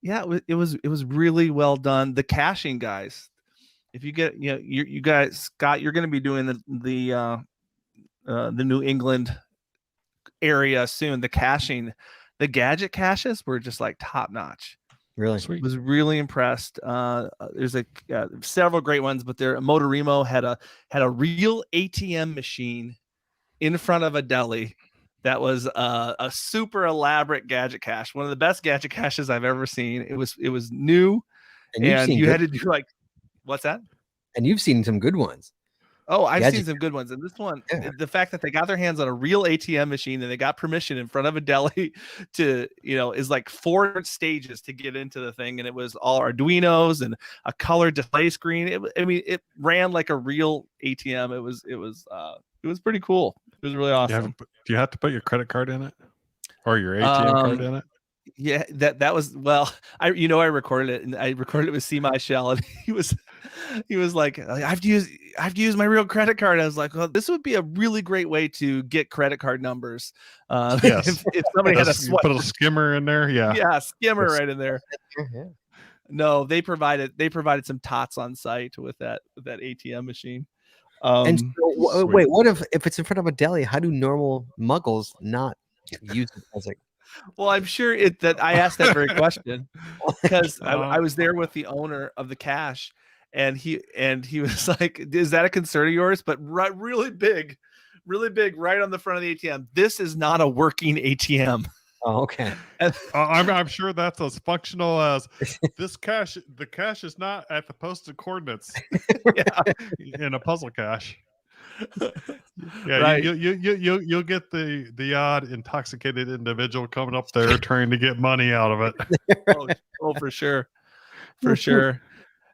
it was really well done. The caching guys, if you get you guys, Scott, you're going to be doing the New England area soon. The caching, the gadget caches were just like top notch. Really? Sweet. Was really impressed. There's several great ones, but Motorimo had a real ATM machine in front of a deli that was a super elaborate gadget cache. One of the best gadget caches I've ever seen. It was new, and you had to do like, what's that? And you've seen some good ones. Oh, I've seen some good ones. And this one, Yeah. the fact that they got their hands on a real ATM machine and they got permission in front of a deli to, is like 4 different stages to get into the thing. And it was all Arduinos and a color display screen. It ran like a real ATM. It was pretty cool. It was really awesome. Do you have to put your credit card in it or your ATM card in it? Yeah, that was, well, I recorded it, and I recorded it with See My Shell, and he was like, I have to use my real credit card. I was like, well, this would be a really great way to get credit card numbers. Yes. if somebody had a swipe. Put a skimmer in there. Yeah. Yeah, skimmer right in there. Yeah. No, they provided some tots on site with that ATM machine. And so, wait, what if it's in front of a deli? How do normal muggles not use it as a? Well, I'm sure that I asked that very question because I was there with the owner of the cache, and he was like, "Is that a concern of yours?" But really big, right on the front of the ATM. This is not a working ATM. Oh, okay. I'm sure that's as functional as this cache. The cache is not at the posted coordinates in a puzzle cache. Yeah, right. You'll get the odd intoxicated individual coming up there trying to get money out of it. Oh, for sure.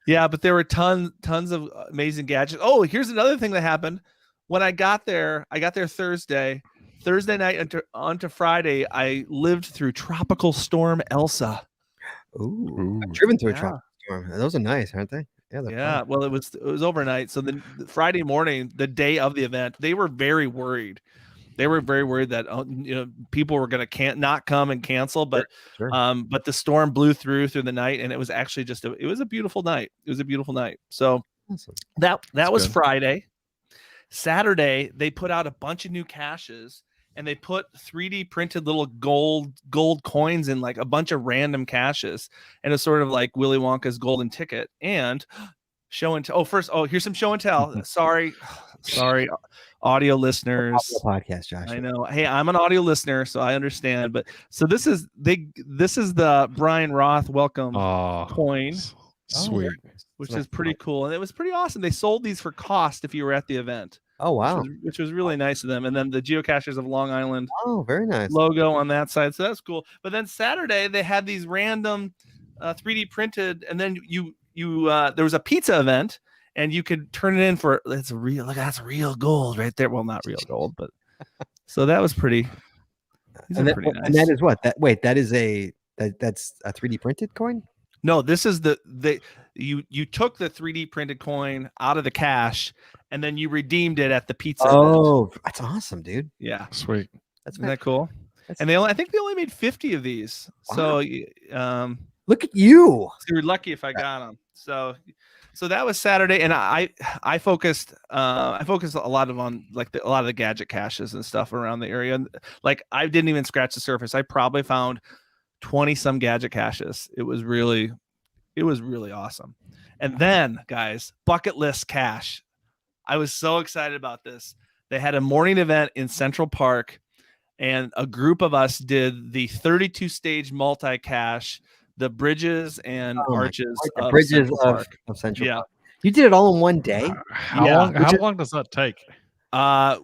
Yeah, but there were tons of amazing gadgets. Oh, here's another thing that happened. When I got there Thursday night onto Friday, I lived through Tropical Storm Elsa. Ooh. I've driven through a tropical storm. Those are nice, aren't they? Yeah. Well, it was overnight. So the Friday morning, the day of the event, they were very worried. They were very worried that people were going to not come and cancel, but Sure. But the storm blew through the night, and it was actually it was a beautiful night. It was a beautiful night. So Awesome. that was good. Friday. Saturday, they put out a bunch of new caches, and they put 3D printed little gold coins in like a bunch of random caches, and it's sort of like Willy Wonka's golden ticket. And show and tell. Here's some show and tell. Sorry, audio listeners. Podcast, Josh. I know. Hey, I'm an audio listener, so I understand. But so this is the Brian Roth welcome coin, Sweet. which is pretty cool, and it was pretty awesome. They sold these for cost if you were at the event. Oh, wow. Which was really nice of them. And then the Geocachers of Long Island Very nice. logo on that side. So that's cool. But then Saturday, they had these random 3D printed, and then there was a pizza event, and you could turn it in for, that's real gold right there. Well, not real gold, but so that was pretty These And are that, pretty and that nice. is what? That's a 3D printed coin? No, this is you took the 3D printed coin out of the cache and then you redeemed it at the pizza event. Oh, that's awesome, dude. Yeah. Sweet. That's Isn't that cool? That's, And I think they only made 50 of these. So look at you. so you're lucky if I got them. So that was Saturday, and I focused a lot on like a lot of the gadget caches and stuff around the area. And like I didn't even scratch the surface. I probably found 20 some gadget caches. It was really awesome. And then, guys, bucket list cache. I was so excited about this. They had a morning event in Central Park, and a group of us did the 32 stage multi cache, the bridges and arches the of bridges Central Park. of Central Yeah. Park. You did it all in one day? How long does that take?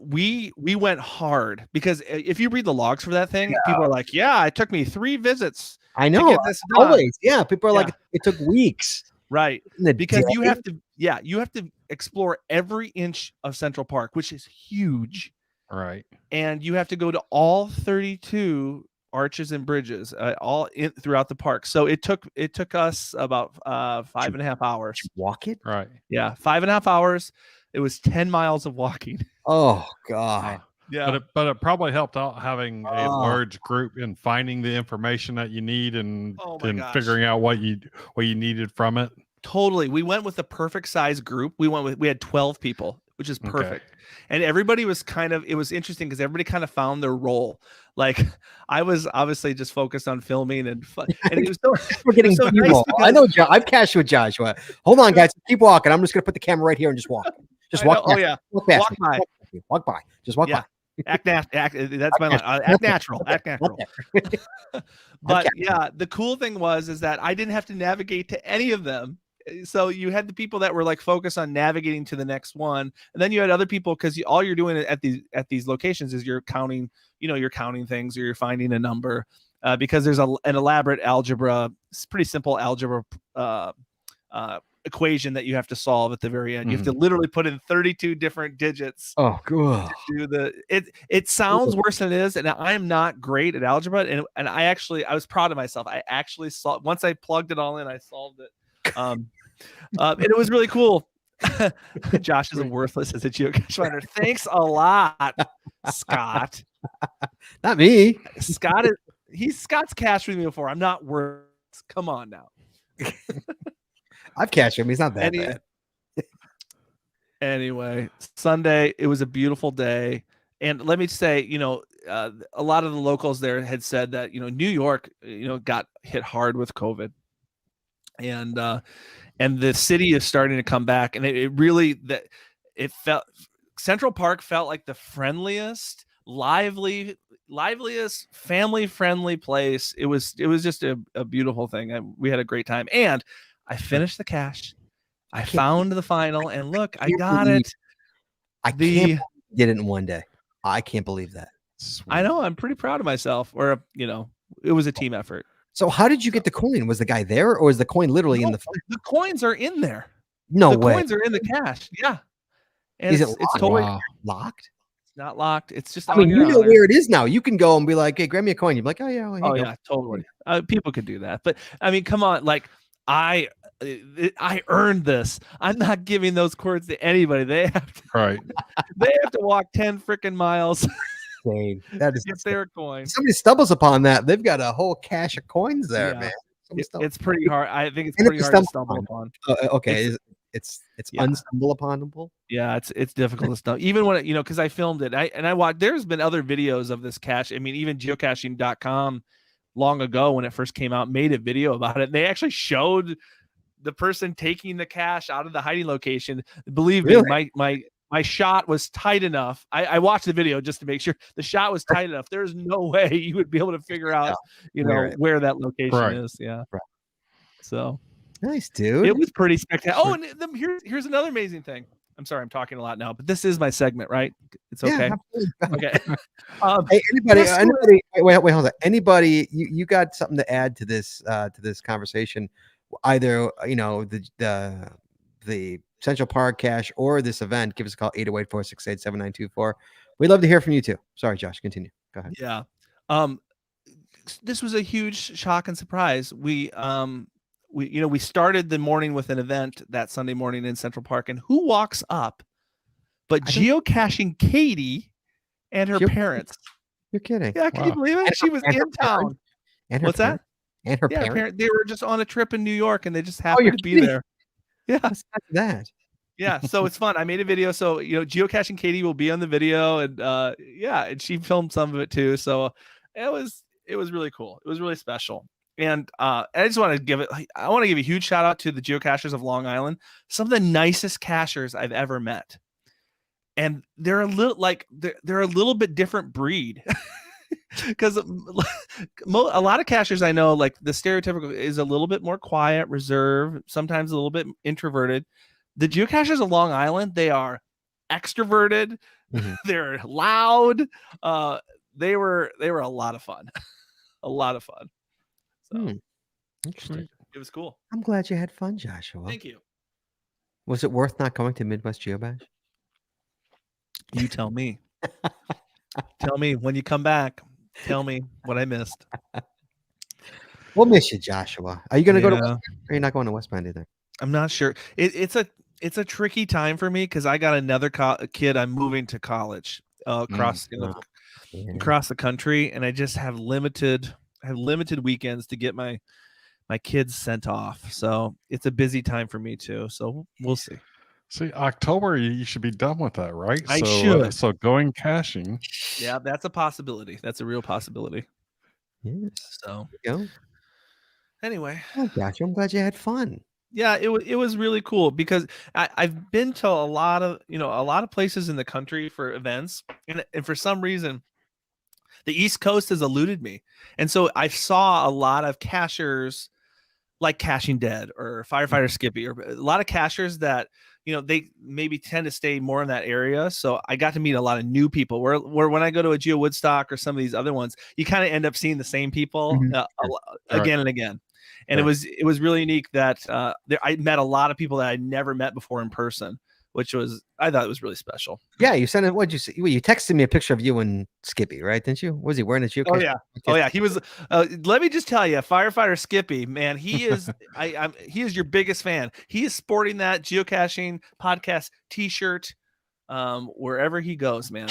We went hard because if you read the logs for that thing, people are like, "Yeah, it took me 3 visits." I know. to get this done." Always. Yeah. People are like, Yeah. it took weeks. Right. In the Because you day? have to explore every inch of Central Park, which is huge. Right. And you have to go to all 32 arches and bridges all throughout the park. So it took us about 5.5 hours. Did you walk it? Right. Yeah, 5.5 hours. It was 10 miles of walking. Oh God. Yeah. But it probably helped out having a Oh. large group in finding the information that you need and Oh my gosh. figuring out what you needed from it. Totally. We went with a perfect size group. We had 12 people, which is perfect. And everybody was it was interesting because everybody kind of found their role. Like I was obviously just focused on filming and fun. And it was so We're getting so nice I know, I've cached with Joshua. Hold on, guys. Keep walking. I'm just going to put the camera right here and just walk. Just walk. Oh yeah. Walk past Walk me. by. Walk by. Just walk Yeah. by. That's my line. Act natural. Act natural. But yeah, the cool thing is that I didn't have to navigate to any of them. So you had the people that were like focused on navigating to the next one, and then you had other people because all you're doing at these locations is you're counting, you're counting things or you're finding a number because there's an elaborate algebra, it's pretty simple algebra equation that you have to solve at the very end. You have to literally put in 32 different digits. Oh, good. It sounds worse than it is, and I'm not great at algebra, and I was proud of myself. I actually saw once I plugged it all in, I solved it. And it was really cool. Josh is worthless as a geocache finder. Thanks a lot, Scott. Not me. Scott's cached with me before. I'm not worthless. Come on now. I've cached him. He's not that bad. Anyway, Sunday, it was a beautiful day. And let me say, a lot of the locals there had said that, New York, got hit hard with COVID. And the city is starting to come back. And Central Park felt like the friendliest, liveliest, family-friendly place. It was just a beautiful thing. We had a great time. And I finished the cache. I found the final, and look, I got it. I can't did it in one day. I can't believe that. Sweet. I know. I'm pretty proud of myself. Or it was a team effort. So how did you get the coin? Was the guy there, or is the coin literally in the? The coins are in there. No the way. Coins are in the cache. Yeah. And Is it it's totally locked? It's not locked. It's just. I mean, you know where it is now. You can go and be like, "Hey, grab me a coin." You're like, "Oh yeah, oh yeah, totally." People could do that, but I mean, come on, like I earned this. I'm not giving those coins to anybody. They have to, right. They have to walk 10 freaking miles. That is get their coin. Somebody stumbles upon that. They've got a whole cache of coins there, man. It's pretty hard. I think it's pretty hard to stumble upon. Okay, it's unstumble uponable. Yeah, it's difficult to stumble. Even when because I filmed it. I watched. There's been other videos of this cache. I mean, even geocaching.com long ago when it first came out made a video about it. And they actually showed the person taking the cache out of the hiding location. Believe me, my shot was tight enough. I watched the video just to make sure the shot was tight enough. There's no way you would be able to figure out, where that location is. Yeah. Right. So nice, dude. It was pretty spectacular. Oh, and here's another amazing thing. I'm sorry, I'm talking a lot now, but this is my segment, right? It's okay. Yeah, okay. Hey, anybody, wait, hold on. Anybody, you got something to add to this conversation? Either the Central Park cache or this event, give us a call 808-468-7924. We'd love to hear from you too. Sorry, Josh, continue. Go ahead. Yeah. This was a huge shock and surprise. We started the morning with an event that Sunday morning in Central Park, and who walks up but Geocaching Katie and her parents? You're kidding. Yeah, can you believe it? She was in town. And her What's that? And her Yeah, parents. they were just on a trip in New York, and they just happened to be there. Yeah, that. Yeah, so it's fun. I made a video, so Geocaching Katie will be on the video, and and she filmed some of it too. So it was really cool. It was really special. And I just want to give a huge shout out to the geocachers of Long Island. Some of the nicest cachers I've ever met. And they're a little bit different breed. Because a lot of cachers I know, like the stereotypical is a little bit more quiet, reserved, sometimes a little bit introverted. The geocachers of Long Island, they are extroverted. Mm-hmm. They're loud. They were a lot of fun. A lot of fun. So interesting. It was cool. I'm glad you had fun, Joshua. Thank you. Was it worth not going to Midwest Geobash? You tell me. Tell me when you come back. Tell me what I missed. We'll miss you, Joshua. Are you going to go to West Bend? Or are you not going to West Bend either? I'm not sure. It's a tricky time for me because I got another kid. I'm moving to college across the country, and I just have limited weekends to get my kids sent off. So it's a busy time for me too. So we'll see. See, October, you should be done with that, right? I should. So going caching. Yeah, that's a possibility. That's a real possibility. Yes. So there you go. Anyway. Oh, gosh, I'm glad you had fun. Yeah, it was really cool because I've been to a lot of places in the country for events, and for some reason, the East Coast has eluded me, and so I saw a lot of cachers like Caching Dead or Firefighter Skippy, or a lot of cachers that they maybe tend to stay more in that area. So I got to meet a lot of new people. Where when I go to a Geo Woodstock or some of these other ones, you kind of end up seeing the same people again and again. And it was really unique that I met a lot of people that I never met before in person, I thought it was really special. Yeah, you sent it. What'd you say? You texted me a picture of you and Skippy, right? Didn't you? Was he wearing a geocache? Oh yeah. He was. Let me just tell you, Firefighter Skippy, man, he is. He is your biggest fan. He is sporting that Geocaching Podcast T-shirt wherever he goes, man.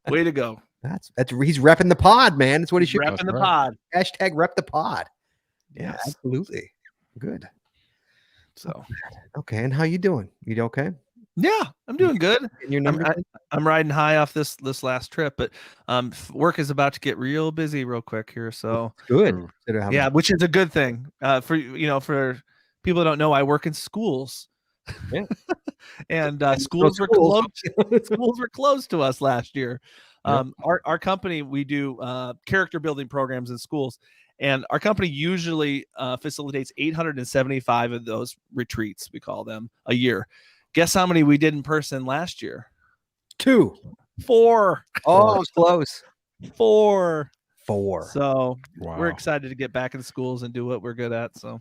Way to go. That's he's repping the pod, man. That's what he should. Repping the pod. Hashtag rep the pod. Yeah, yes. Absolutely. Good. So okay, and how you doing? You okay? Yeah, I'm doing good. I'm riding high off this last trip, but work is about to get real busy real quick here. So good. Yeah, which is a good thing. For people that don't know, I work in schools. Yeah. And schools were closed. Schools were closed to us last year. Our company, we do character building programs in schools. And our company usually facilitates 875 of those retreats, we call them, a year. Guess how many we did in person last year? 2. 4. Oh, it was close. 4. So wow. We're excited to get back in schools and do what we're good at. So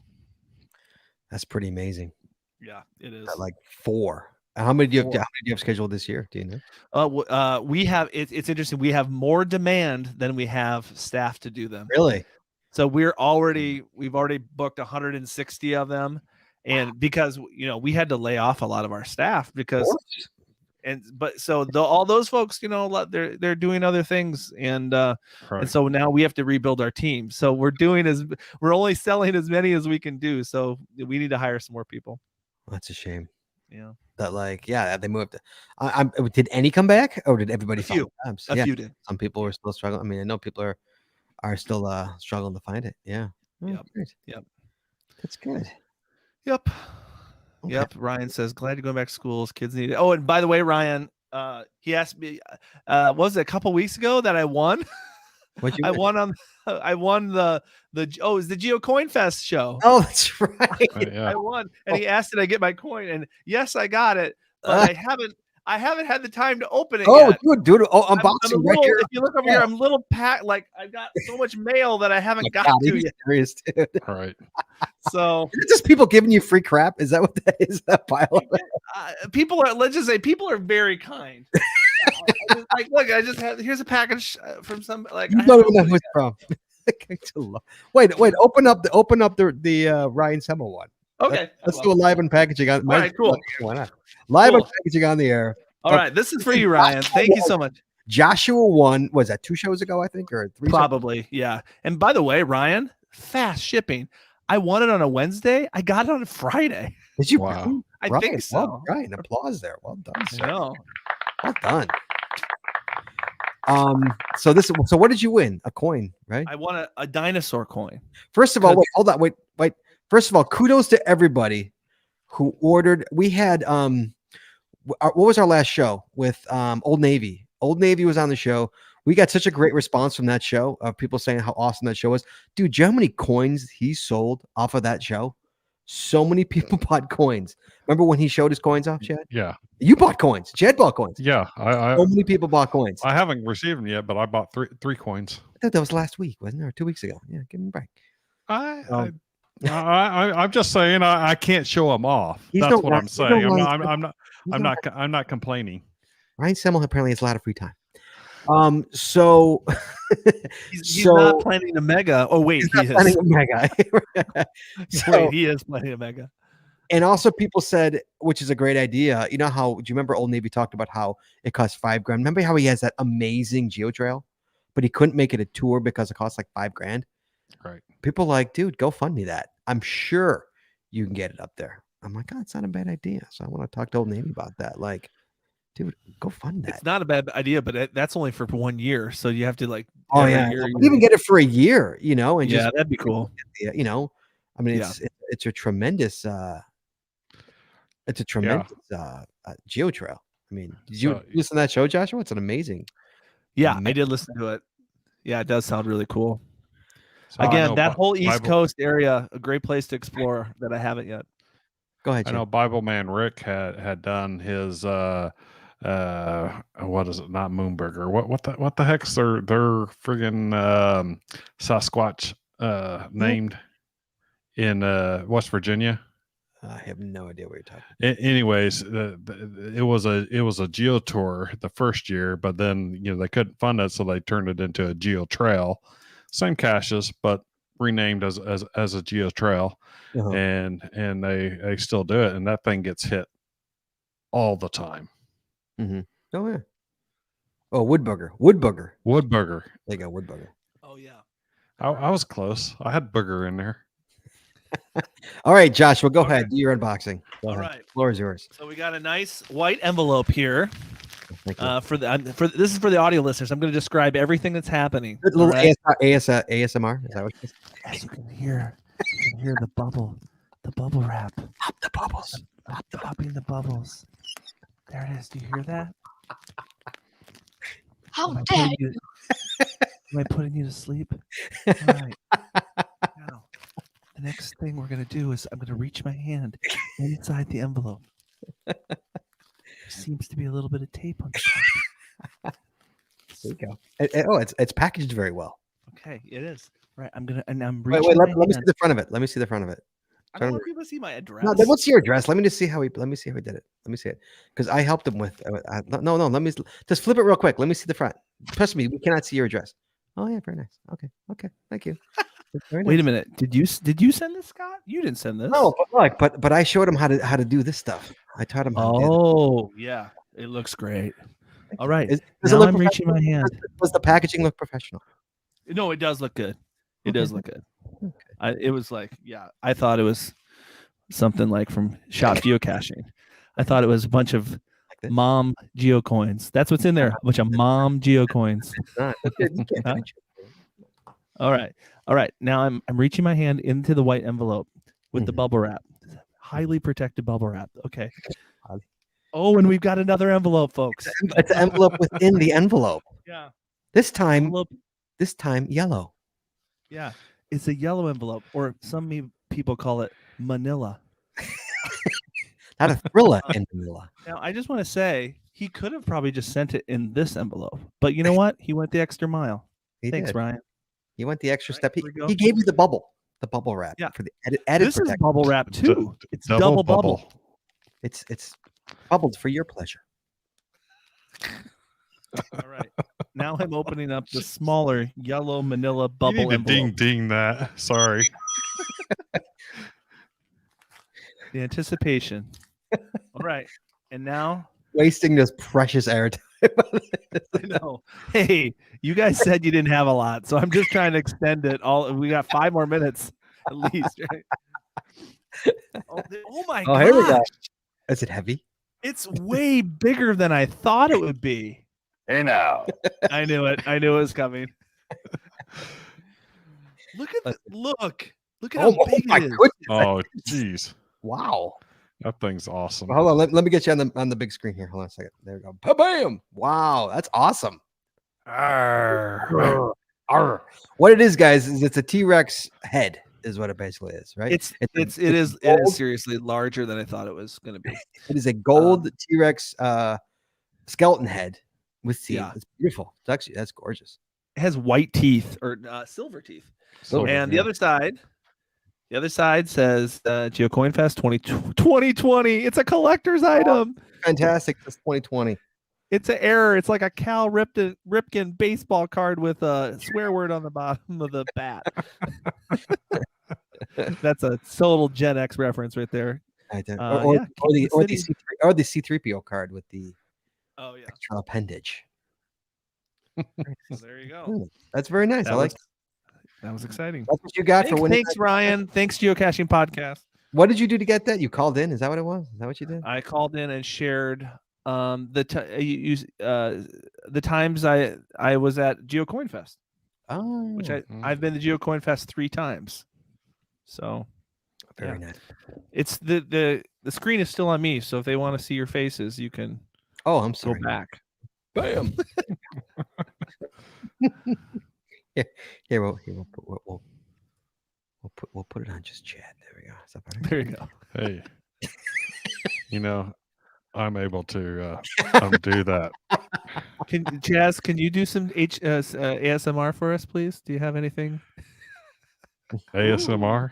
that's pretty amazing. Yeah, it is. Like 4. How many do you have scheduled this year? Do you know? We have. It's interesting. We have more demand than we have staff to do them. Really? So we've already booked 160 of them, and because we had to lay off a lot of our staff all those folks they're doing other things, and so now we have to rebuild our team. So we're only selling as many as we can do. So we need to hire some more people. That's a shame. Yeah. That they moved. Did any come back, or did everybody? A few did. Some people are still struggling. I mean, I know people are still struggling to find it. Yeah. Yep. Great. Yep. That's good. Yep. Okay. Yep. Ryan says, glad you're going back to schools. Kids need it. Oh, and by the way, Ryan, he asked me, was it a couple weeks ago that I won? I won the it's the Geo Coin Fest show. Oh, that's right. I won, and he asked, did I get my coin? And yes, I got it, but I haven't had the time to open it yet. Dude, unboxing right here. If you look over here, I'm a little packed. Like I've got so much mail that I haven't got to yet. Serious, dude. All right. So is it just people giving you free crap? Is that what that is? That pile of people are. Let's just say people are very kind. Look, I just have here's a package from some like. You I don't have even know no who it's from. Wait. Open up the Ryan Semmel one. Okay, Let's do a live unpackaging on. All right, cool. Why not? Live Cool. unpackaging on the air. All right, this is for you, Ryan. Thank you so much. Joshua won. Was that 2 shows ago? I think, or 3. Probably, yeah. And by the way, Ryan, fast shipping. I won it on a Wednesday. I got it on a Friday. Did you? Wow. Really? I Ryan, think so. Well, Ryan, applause there. Well done, sir. No. Well done. So what did you win? A coin, right? I won a dinosaur coin. First of all, wait, hold on, wait. First of all, kudos to everybody who ordered. We had what was our last show with Old Navy? Old Navy was on the show. We got such a great response from that show of people saying how awesome that show was. Dude, do you know how many coins he sold off of that show? So many people bought coins. Remember when he showed his coins off, Chad? Yeah. You bought coins. Chad bought coins. Yeah. So many people bought coins. I haven't received them yet, but I bought three coins. I thought that was last week, wasn't it? Or 2 weeks ago. Yeah, give him a break. I'm just saying I can't show them off. He's That's no what Ryan- I'm he's no saying. Ryan- I'm not complaining. Ryan Semmel apparently has a lot of free time. So He's not planning a mega. Oh wait, he is. planning a mega. Wait, he is planning a mega. And also people said, which is a great idea. You know how, do you remember Old Navy talked about how it costs $5 grand? Remember how he has that amazing geo trail, but he couldn't make it a tour because it costs like $5 grand? Right. People like, dude, go fund me that. I'm sure you can get it up there. I'm like, oh, it's not a bad idea. So I want to talk to Old Navy about that. Like, dude, go fund that. It's not a bad idea, but that's only for 1 year. So you have to like. Oh every yeah, year you even get it for a year, you know, and yeah, just that'd be cool. you know, I mean, it's a tremendous geo trail. I mean, did you listen to that show, Joshua? It's an amazing. Yeah, I did listen to it. Yeah, it does sound really cool. So Again, that whole East Bible, Coast area, a great place to explore that I haven't yet. Go ahead. I know Bible Man Rick had done his what is it? Not Moonburger. What the heck's their friggin' Sasquatch named in West Virginia? I have no idea what you're talking about. Anyways, it was a geo tour the first year, but then they couldn't fund it, so they turned it into a geo trail. Same caches, but renamed as a geo trail, and they still do it, and that thing gets hit all the time. Mm-hmm. Oh yeah. Oh, Woodburger. They got Woodburger. Oh yeah. I was close. I had booger in there. All right, Joshua, go ahead. Do your unboxing. All right. Floor is yours. So we got a nice white envelope here. Thank you. For this is for the audio listeners. I'm going to describe everything that's happening. A little right? ASMR. Is that what it is? As you can hear the bubble wrap. Pop the bubbles. Popping the bubbles. There it is. Do you hear that? How dare you? Am I putting you to sleep? All right. Now, the next thing we're going to do is I'm going to reach my hand inside the envelope. There seems to be a little bit of tape on the top. There you go. It's packaged very well. Okay, it is. Right. I'm reaching Wait, my let me see hand. the front of it. Let me see the front of it. I don't want people to see my address. No, let's see your address. Let me see how he did it. Let me see it. Because I helped him with no, let me just flip it real quick. Let me see the front. Trust me, we cannot see your address. Oh yeah, very nice. Okay. Thank you. Very Wait a nice. minute. Did you send this, Scott? You didn't send this. No, but I showed him how to do this stuff. I taught him how to do it. Oh, yeah. It looks great. All right. Does it Now look I'm reaching my hand. Does the packaging look professional? No, it does look good. It Okay. does look good. It was like, yeah, I thought it was something like from Shop Geocaching. I thought it was a bunch of this? mom geocoins. That's what's in there. A bunch of mom geocoins. You can't Huh? reach it. All right. Now I'm reaching my hand into the white envelope with the bubble wrap. Highly protected bubble wrap. Okay. Oh, and we've got another envelope, folks. It's an envelope within the envelope. Yeah. This time Envelope. yellow. Yeah. It's a yellow envelope, or some people call it manila. Not a thriller in vanilla. Now, I just want to say he could have probably just sent it in this envelope, but you know what? He went the extra mile. Thanks, did. Ryan. He went the extra Right, step. here we go. He gave you the bubble wrap. Yeah. For the added This is protection. bubble wrap too. It's double bubble. It's bubbled for your pleasure. All right. Now I'm opening up the smaller yellow manila You bubble need to envelope. ding that. Sorry. The anticipation. All right. And now Wasting this precious airtime. I know. Hey, you guys said you didn't have a lot, so I'm just trying to extend it. We got 5 more minutes at least, right? Oh my Oh, here we go. gosh. Is it heavy? It's way bigger than I thought it would be. Hey now. I knew it. I knew it was coming. Look at look at how big my it is. goodness. Oh, jeez. Wow. That thing's awesome. Well, hold on. Let me get you on the big screen here. Hold on a second. There we go. Bam! Wow, that's awesome. Arr. Arr. What it is, guys, is it's a T-Rex head, is what it basically is, right? It is gold. seriously larger than I thought it was going to be. It is a gold T-Rex skeleton head with teeth. Yeah. It's beautiful. That's gorgeous. It has white teeth or silver teeth. Silver, And yeah. the other side says GeoCoinFest 2020. It's a collector's item. Fantastic. It's 2020. It's an error. It's like a Cal Ripken baseball card with a swear word on the bottom of the bat. That's a total Gen X reference right there. I did. Yeah, or the Kansas City. C3PO card with the Oh yeah. extra appendage. So there you go. That's very nice. I like. That was exciting. That's what you got for winning. Thanks, Ryan. Thanks, Geocaching Podcast. What did you do to get that? You called in. Is that what it was? Is that what you did? I called in and shared the times I was at GeoCoinFest, Oh, which I've been to GeoCoinFest 3 times. So very nice. it's the screen is still on me, so if they want to see your faces, you can Oh, I'm go sorry. back. Bam. Here we'll put it on just chat. There we go. Is that better? There you go. Hey, I'm able to undo that. Jazz, can you do some ASMR for us, please? Do you have anything? ASMR?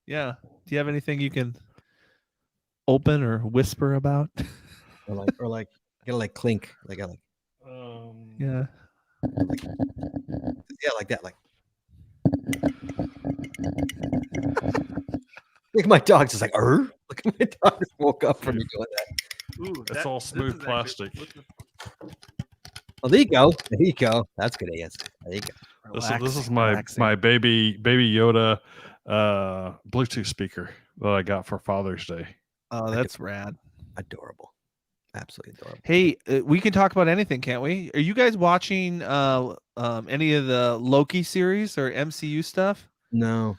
Yeah. Do you have anything you can open or whisper about? or like clink, Yeah. yeah, like that, like. Look at my dog just like, Look at my dog just woke up from me doing that. Ooh, It's all smooth plastic. Oh, there you go. There you go. That's good answer. There you go. This is my baby Yoda Bluetooth speaker that I got for Father's Day. Oh, that's rad. Adorable. Absolutely adorable. Hey, we can talk about anything, can't we? Are you guys watching any of the Loki series or MCU stuff? No.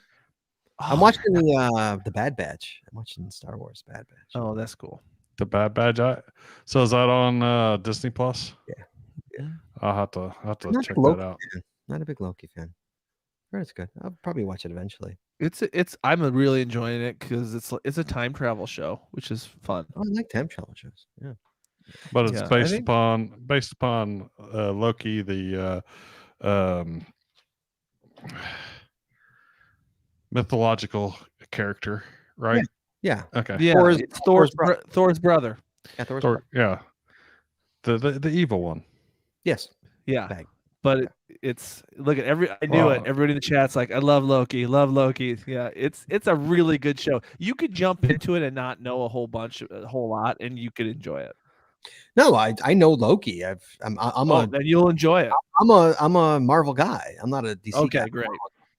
I'm Oh, watching the Bad Batch. I'm watching Star Wars Bad Batch. Oh, that's cool. The Bad Badge. So is that on Disney Plus? Yeah. I'll have to Not check a Loki that out. fan. Not a big Loki fan. But it's good. I'll probably watch it eventually. I'm really enjoying it because it's a time travel show, which is fun. Oh, I like time travel shows. Yeah. But it's Yeah, I based think- upon Loki, the mythological character, right? Yeah. Okay. Yeah, Thor's- it's Thor's Thor's brother. Yeah. Thor's Thor, yeah. The evil one. Yes. Yeah, Bag. but it's look at I knew it. Wow. Everybody in the chat's like, I love Loki. Yeah, it's a really good show. You could jump into it and not know a whole lot, and you could enjoy it. No, I know Loki. I'm Then you'll enjoy it. I'm a Marvel guy. I'm not a DC Okay, guy. great.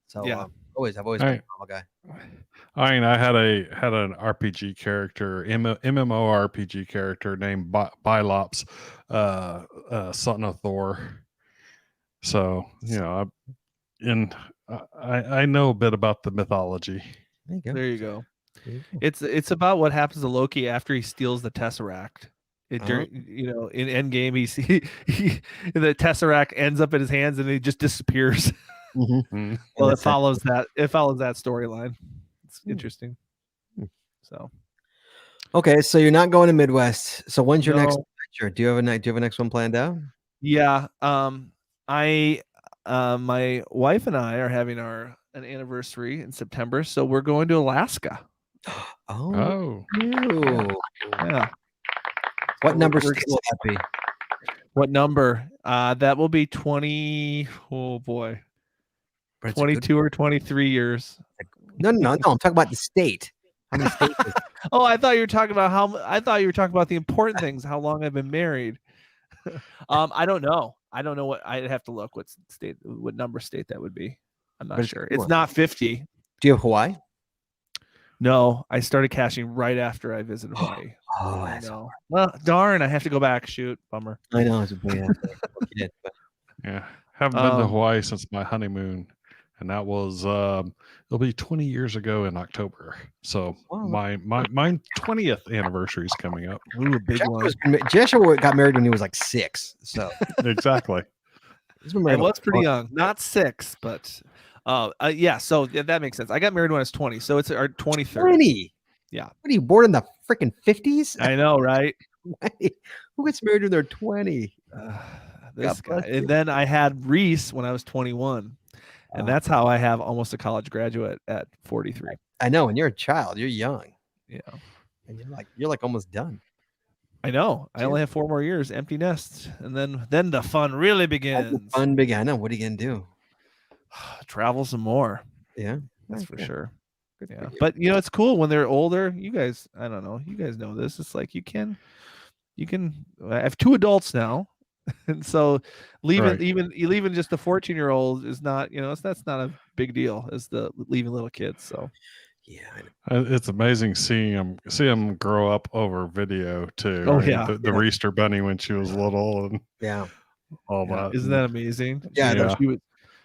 So Yeah. I've always been a Right. Marvel guy. I mean, I had an RPG character, MMORPG character named Bilops, son of Thor. So I know a bit about the mythology. There you go. There you go. There you go. It's about what happens to Loki after he steals the Tesseract. In Endgame, the Tesseract ends up in his hands and he just disappears. Mhm. Well, it that's it. follows that storyline. It's interesting. So Okay, so you're not going to Midwest. So when's your next No. adventure? Do you have a next one planned out? yeah, my wife and I are having an anniversary in September, so we're going to Alaska. Oh, Oh, ew. Yeah, What number we're state will that be? What number? That will be 20. Oh boy, But it's a good 22 or 23 years. No. I'm talking about the state. How many states? Is Oh, I thought you were talking about I thought you were talking about the important things. How long I've been married. I don't know. I don't know what I'd have to look what number state that would be. I'm But not it's sure. a good It's one. not 50. Do you have Hawaii? No, I started caching right after I visited Hawaii. Oh, I that's know. Well, darn, I have to go back. Shoot, bummer. I know. It's a big ass thing. What you did, but Yeah, haven't been to Um, Hawaii since my honeymoon, and that was it'll be 20 years ago in October. So Wow. my 20th anniversary is coming up. Ooh, big one. Joshua got married when he was like 6. So Exactly. he's been I married. was pretty young, not 6, but yeah. So that makes sense. I got married when I was 20, so it's our 23rd. 20. Yeah. What are you born in the freaking 50s? I know, right? Who gets married when they're 20? This guy. bless you. And then I had Reese when I was 21, and that's how I have almost a college graduate at 43. I know. And you're a child. You're young. Yeah, And you're like almost done. I know. I only have 4 more years, empty nest, and then the fun really begins. Fun began. I know. What are you gonna do? Travel some more. Yeah, That's for Yeah. sure. Good for Yeah, you. but it's cool when they're older. You guys, I don't know. You guys know this. It's like you can. I have 2 adults now, and so leaving just the 14-year-old is not. That's not a big deal as the leaving little kids. So Yeah. I know. It's amazing seeing them grow up over video too. Oh, I mean, yeah. the Reester Bunny when she was little and Yeah. all yeah, that. isn't that amazing? Yeah, Yeah.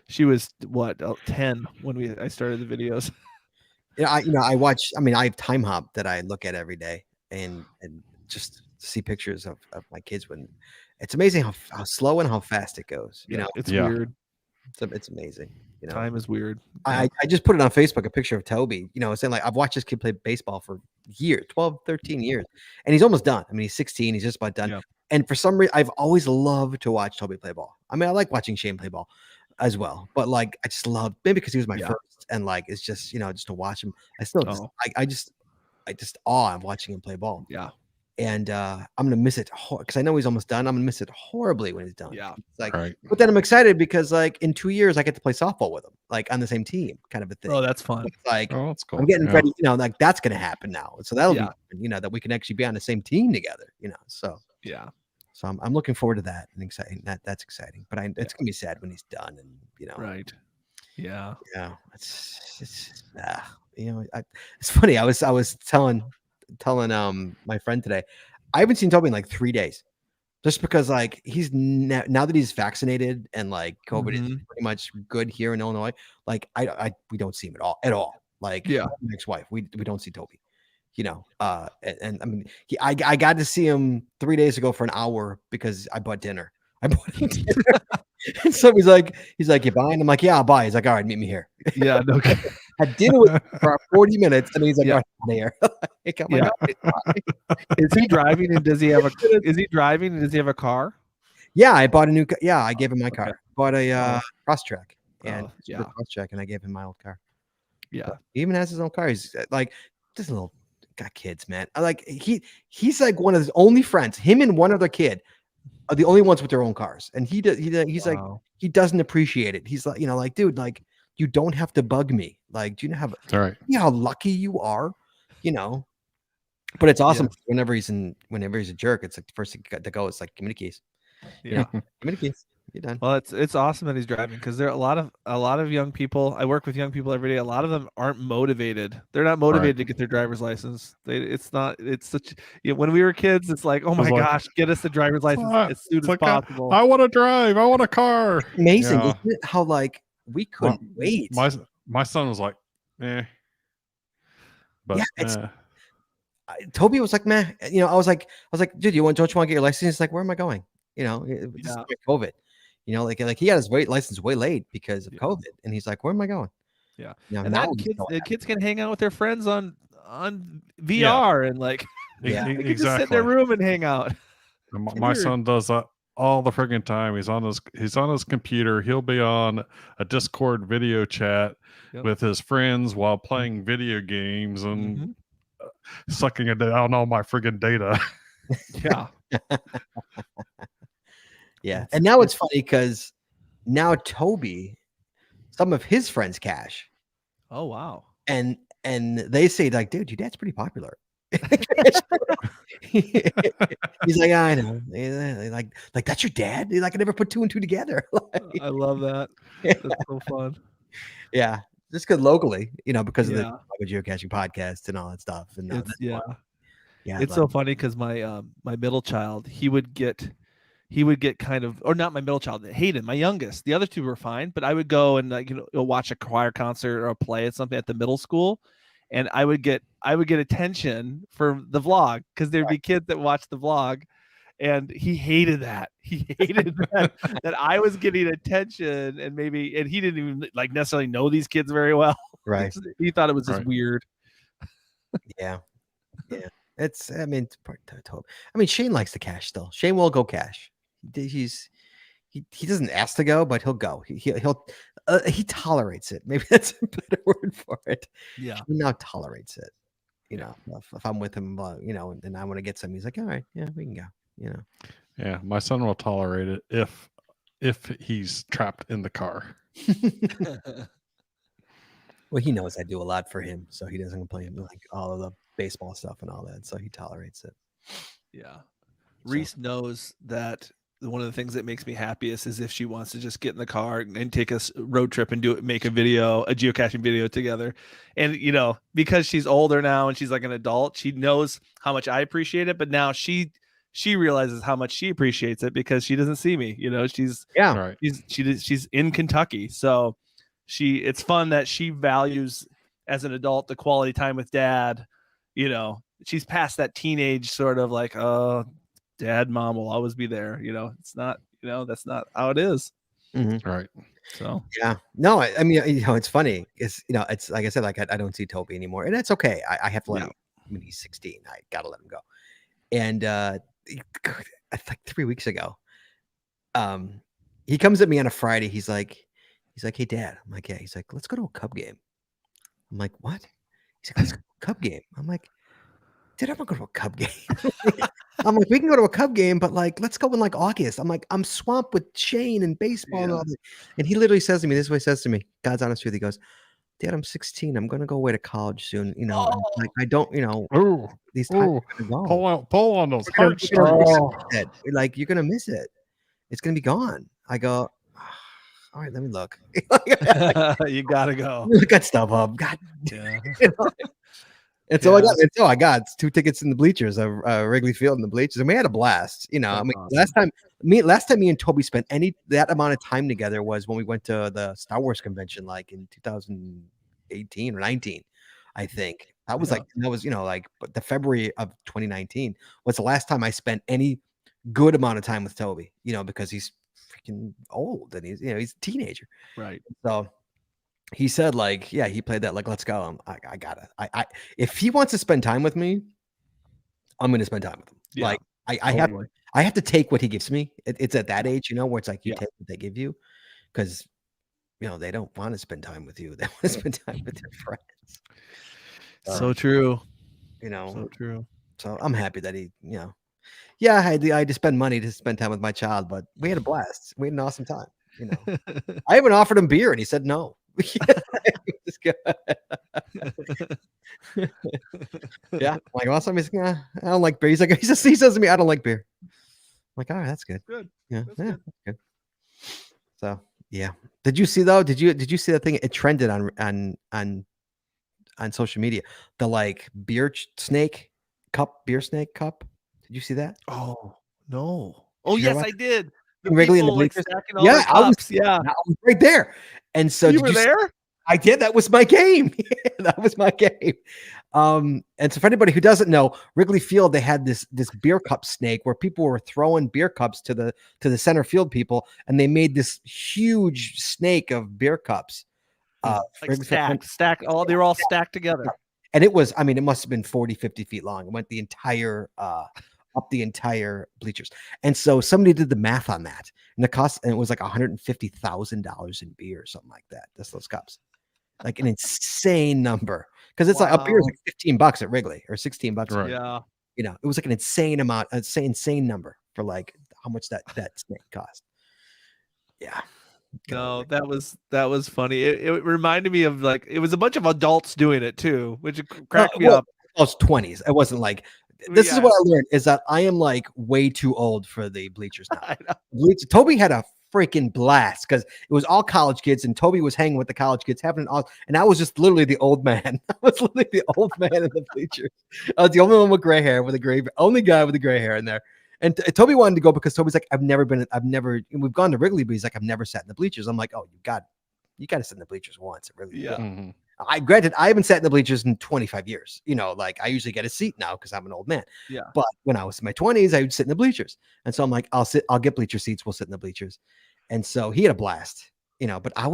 She was what 10 when I started the videos. Yeah. I watch. I mean, I have Time Hop that I look at every day, and just see pictures of my kids when. It's amazing how slow and how fast it goes. It's Yeah. weird. It's amazing. Time is weird. I just put it on Facebook, a picture of Toby, saying like, I've watched this kid play baseball for years, 12, 13 years, and he's almost done. I mean, he's 16, he's just about done. Yeah. And for some reason, I've always loved to watch Toby play ball. I mean, I like watching Shane play ball as well, but like, I just love, maybe because he was my first, and like, it's just, just to watch him. I still, I just awe of watching him play ball. Yeah. And I'm gonna miss it because I know he's almost done. I'm gonna miss it horribly when he's done. Yeah. It's like, Right. but then I'm excited because like in 2 years I get to play softball with him, like on the same team, kind of a thing. Oh, that's fun. It's like Oh, that's cool. I'm getting Yeah. ready, like that's gonna happen now. So that'll Yeah. be, that we can actually be on the same team together, So Yeah. I'm looking forward to that and exciting. That's exciting. But it's gonna be sad when he's done, and Right. Yeah. yeah, it's funny. I was telling my friend today, I haven't seen Toby in like 3 days, just because like he's now that he's vaccinated and like COVID is pretty much good here in Illinois. Like we don't see him at all. Like Yeah. my ex-wife, we don't see Toby. And I mean, I got to see him 3 days ago for an hour because I bought dinner. Dinner. And so he's like, you buying? I'm like, yeah, I'll buy. He's like, all right, meet me here. Yeah. No. Had dinner with him for 40 minutes, and he's like, Yeah. "All right, there." Yeah. Is he driving and does he have a car? Yeah, I bought a new. Yeah, I gave him my car. Okay. Bought a Crosstrek and Yeah. Crosstrek, and I gave him my old car. Yeah. He even has his own car. He's like just a little got kids, man. Like he's like one of his only friends. Him and one other kid are the only ones with their own cars, and he's like he doesn't appreciate it. He's like, like, dude, like you don't have to bug me. Like, do you know All right. how lucky you are? But it's awesome whenever he's a jerk. It's like the first thing to go. It's like, give me the keys. Yeah. Give me the keys. You're done. Well, it's awesome that he's driving because there are a lot of young people. I work with young people every day. A lot of them aren't motivated. They're not motivated to get their driver's license. It's such. When we were kids, it's like, oh my gosh, get us the driver's license as soon as possible. I want to drive. I want a car. Amazing, Yeah. isn't it? How like we couldn't wait. My son was like, eh. But Yeah, Toby was like, man, I was like, dude, don't you want to get your license? He's like, where am I going? This is like COVID. Like he got his license way late because of COVID, and he's like, where am I going? Yeah, and now kids can hang out with their friends on VR and like, they can just sit in their room and hang out. My son does that all the friggin' time. He's on his computer. He'll be on a Discord video chat with his friends while playing video games and sucking down all my friggin' data. Yeah. Yeah. And now it's funny because now Toby, some of his friends cache, Oh wow. and they say like, dude, your dad's pretty popular. He's like, I know. Like that's your dad? He's like, I never put two and two together. Like, I love that. That's so fun. yeah. Just because locally, because of the Yeah. geocaching podcast and all that stuff. And It's that's yeah. fun. Yeah. It's so funny because my middle child, he would get kind of, or not my middle child, Hayden, my youngest. The other two were fine, but I would go and watch a choir concert or a play at something at the middle school, and I would get attention for the vlog because there'd be kids that watch the vlog, and he hated that. He hated that I was getting attention, and he didn't even necessarily know these kids very well. Right. He thought it was just weird. Yeah. Yeah. It's Shane likes to cache still. Shane will go cache. He doesn't ask to go, but he'll go. He tolerates it. Maybe that's a better word for it. Yeah. He now tolerates it. If I'm with him, and I want to get some, he's like, all right, yeah, we can go. Yeah, my son will tolerate it if he's trapped in the car. Well, he knows I do a lot for him, so he doesn't complain like all of the baseball stuff and all that. So he tolerates it. Yeah. Reese knows that one of the things that makes me happiest is if she wants to just get in the car and take us road trip and make a geocaching video together. And, because she's older now and she's like an adult, she knows how much I appreciate it. But now she realizes how much she appreciates it because she doesn't see me, she's in Kentucky. So it's fun that she values as an adult the quality time with dad. She's past that teenage sort of like, oh, dad, mom will always be there. It's not, that's not how it is. Mm-hmm. Right. So, yeah, no, I mean, it's funny. It's, it's like I said, like I don't see Toby anymore, and that's okay. I have to let him. I mean, he's 16. I got to let him go. And like 3 weeks ago, he comes at me on a Friday. He's like, hey, Dad. I'm like, yeah. He's like, let's go to a Cub game. I'm like, what? He's like, let's go to a Cub game. I'm like, dude, I'm gonna go to a Cub game. I'm like, we can go to a Cub game, but let's go in August. I'm like, I'm swamped with Shane and baseball and all that. And he literally says to me, this is what he says to me, God's honest truth. He goes, Dad, I'm 16. I'm gonna go away to college soon. Like I don't, these times are gonna go. Pull on those hearts. Like you're gonna miss it. It's gonna be gone. I go, all right, let me look. You gotta go. Look at StubHub. God. Yeah. And so I got 2 tickets in the bleachers of Wrigley Field in the bleachers, and we had a blast. Awesome. last time me and Toby spent that amount of time together was when we went to the Star Wars convention, like in 2018 or 19, I think. That was but the February of 2019 was the last time I spent any good amount of time with Toby. Because he's freaking old and he's a teenager, right? So. He said, he played that, let's go. I gotta. If he wants to spend time with me, I'm gonna spend time with him. Yeah, I have to take what he gives me. It's at that age, where it's like you take what they give you, because they don't want to spend time with you. They want to spend time with their friends. So true. So true. So I'm happy that he, I had to spend money to spend time with my child, but we had a blast. We had an awesome time. I even offered him beer and he said no. Yeah, like last time he's like, I don't like beer. He's like, he says to me, I don't like beer. I'm like, all right, that's good. Good. Yeah, good. So yeah. Did you see though? Did you see that thing? It trended on social media. The beer snake cup. Did you see that? Oh no. Oh yes, I did. Wrigley in the bleachers. Yeah, I was right there. And so you were there? I did. That was my game. That was my game. And so for anybody who doesn't know, Wrigley Field, they had this beer cup snake where people were throwing beer cups to the center field people, and they made this huge snake of beer cups. Stacked. They were all stacked together. And it was, it must have been 40, 50 feet long. It went the entire up the entire bleachers. And so somebody did the math on that, and it was like $150,000 in beer or something like that. Just those cups, like an insane number. Because it's like a beer is like $15 at Wrigley or $16. Right. Yeah. It was like an insane amount, insane number for how much that snake cost. Yeah. No, that was funny. It reminded me of like it was a bunch of adults doing it too, which cracked me up. I was 20s. It wasn't like this is Yeah. what I learned is that I am like way too old for the bleachers now. I know. Toby had a freaking blast because it was all college kids, and Toby was hanging with the college kids, having an awesome. And I was just literally the old man. I was literally the old man in the bleachers. I was the only one with gray hair, only guy with the gray hair in there. And Toby wanted to go because Toby's like, we've gone to Wrigley, but he's like, I've never sat in the bleachers. I'm like, oh, you got to sit in the bleachers once. It really, Yeah. Mm-hmm. Granted, I haven't sat in the bleachers in 25 years. Like I usually get a seat now because I'm an old man. Yeah. But when I was in my 20s, I would sit in the bleachers. And so I'm like, I'll get bleacher seats. We'll sit in the bleachers. And so he had a blast, but I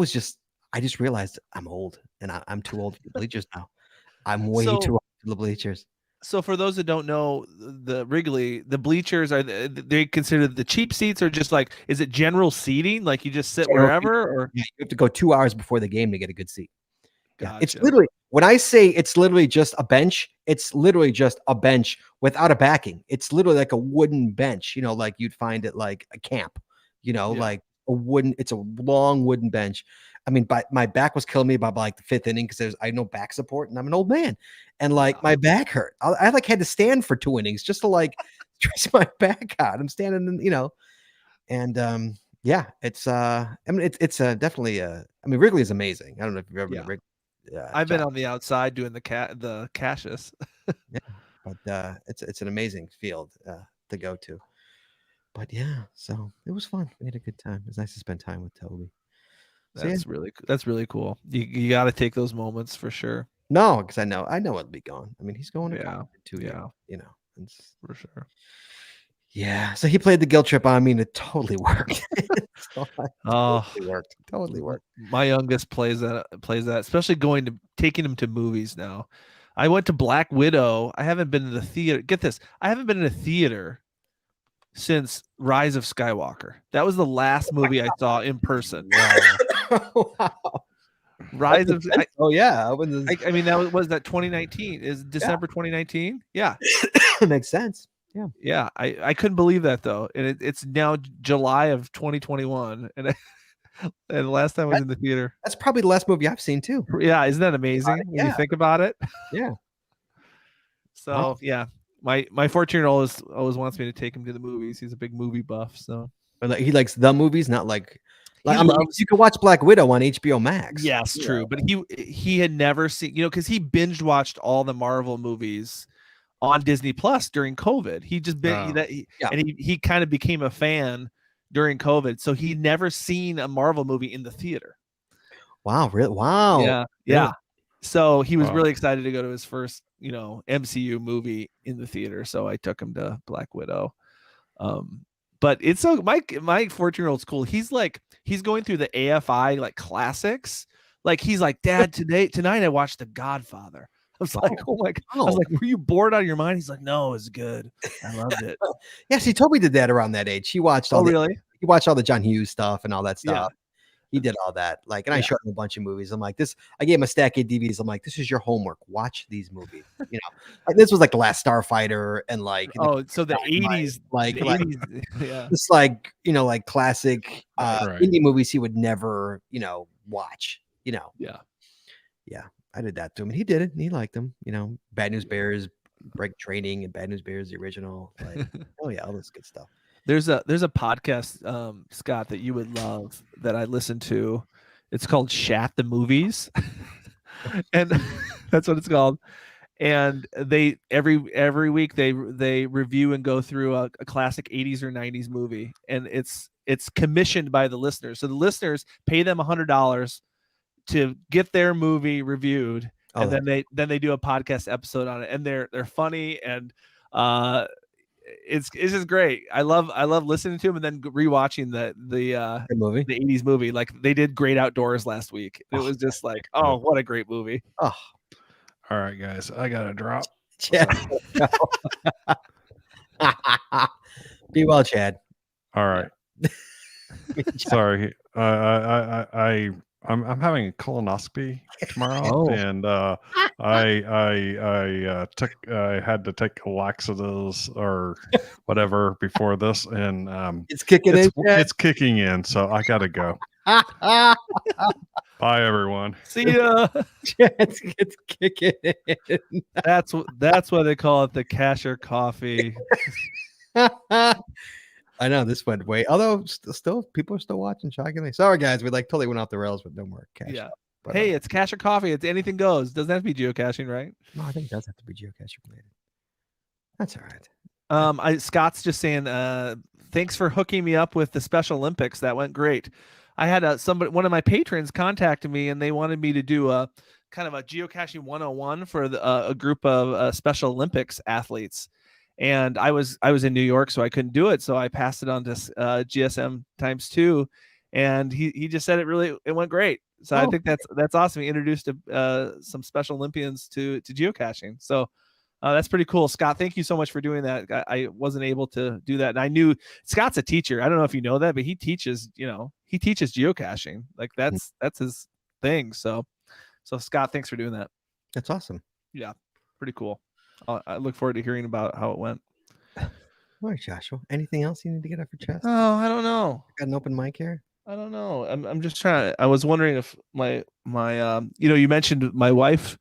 just realized I'm old and I'm too old for the bleachers now. I'm way too old for the bleachers. So for those that don't know, the Wrigley, the bleachers they considered the cheap seats, or just like, is it general seating? Like you just sit wherever, or yeah, you have to go 2 hours before the game to get a good seat. Yeah, Gotcha. it's literally, when I say it's literally just a bench, it's literally just a bench without a backing. It's literally like a wooden bench, like you'd find at like a camp, like it's a long wooden bench. I mean, my back was killing me by like the 5th inning because I had no back support and I'm an old man. And like my back hurt. I like had to stand for 2 innings just to like stretch my back out. I'm standing, and yeah, it's I mean it's definitely I mean Wrigley is amazing. I don't know if you've ever been to Wrigley. I've been on the outside doing the Cassius. Yeah, but it's an amazing field to go to. But yeah, so it was fun. We had a good time. It was nice to spend time with Toby. So, That's really cool. You got to take those moments for sure. No, because I know it'll be gone. I mean, he's going to college in 2 years. It's, for sure. Yeah. So he played the guilt trip on me, and it totally worked. Totally worked. My youngest plays that, especially taking him to movies now. I went to Black Widow. I haven't been to the theater. Get this. I haven't been in a theater since Rise of Skywalker. That was the last movie I saw in person. Wow. Rise of oh yeah, I mean that was that 2019 is December 2019. Yeah, makes sense. Yeah. I couldn't believe that though, and it's now July of 2021, and the last time I was in the theater. That's probably the last movie I've seen too. Yeah, isn't that amazing when you think about it? Yeah. So yeah, my 14-year-old always wants me to take him to the movies. He's a big movie buff, so he likes the movies, not like. You can watch Black Widow on HBO Max. Yes, true. But he had never seen, because he binge watched all the Marvel movies on Disney Plus during COVID. He just and he kind of became a fan during COVID. So he never seen a Marvel movie in the theater. Wow, really? Wow. Yeah. Yeah. So he was really excited to go to his first, MCU movie in the theater. So I took him to Black Widow. But it's so my 14-year-old's cool. He's going through the AFI like classics. Like he's like, Dad, tonight I watched The Godfather. I was like, oh my God. I was like, were you bored out of your mind? He's like, no, it was good. I loved it. Yeah, see, Toby did that around that age. He watched all he watched all the John Hughes stuff and all that stuff. Yeah. He did all that. Like, and I showed him a bunch of movies. I'm like, I gave him a stack of DVDs. I'm like, this is your homework. Watch these movies. Like, this was like The Last Starfighter and like so the 80s, like yeah. It's like, like classic indie movies he would never, watch, Yeah. Yeah. I did that to him and he did it and he liked them, Bad News Bears, Break Training and Bad News Bears, the original. Like, oh yeah, all this good stuff. There's a podcast, Scott, that you would love that I listen to. It's called Shat the Movies. And that's what it's called. And they every week they review and go through a classic 80s or 90s movie. And it's commissioned by the listeners. So the listeners pay them $100 to get their movie reviewed. And then they do a podcast episode on it. And they're funny and it's just great. I love listening to him and then rewatching the movie, the 80s movie. Like they did Great Outdoors last week. It was just like, oh, what a great movie. Oh, all right, guys, I gotta drop. Yeah. Be well, Chad. All right. Sorry, I I'm having a colonoscopy tomorrow, Oh. and I had to take laxatives or whatever before this, and It's kicking in. it's kicking in, so I gotta go. Bye, everyone. See ya. It's kicking in. That's why they call it the cashier coffee. I know this went way. Although still people are still watching. Shockingly, sorry guys, we totally went off the rails with no more cash. Yeah. But, Hey, it's cashier coffee. It's anything goes. Doesn't have to be geocaching, right? no, I think it does have to be geocaching related. That's all right. Scott's just saying, thanks for hooking me up with the Special Olympics. That went great. I had one of my patrons contacted me, and they wanted me to do a kind of a geocaching 101 for a group of Special Olympics athletes. And I was in New York, so I couldn't do it. So I passed it on to GSM ×2, and he just said it went great. So I think that's awesome. He introduced some Special Olympians to geocaching. So that's pretty cool. Scott, thank you so much for doing that. I wasn't able to do that. And I knew Scott's a teacher. I don't know if you know that, but he teaches geocaching. Like that's his thing. So Scott, thanks for doing that. That's awesome. Yeah. Pretty cool. I look forward to hearing about how it went. All right, Joshua. Anything else you need to get off your chest? Oh, I don't know. Got an open mic here? I don't know. I'm just trying. I was wondering if my you mentioned my wife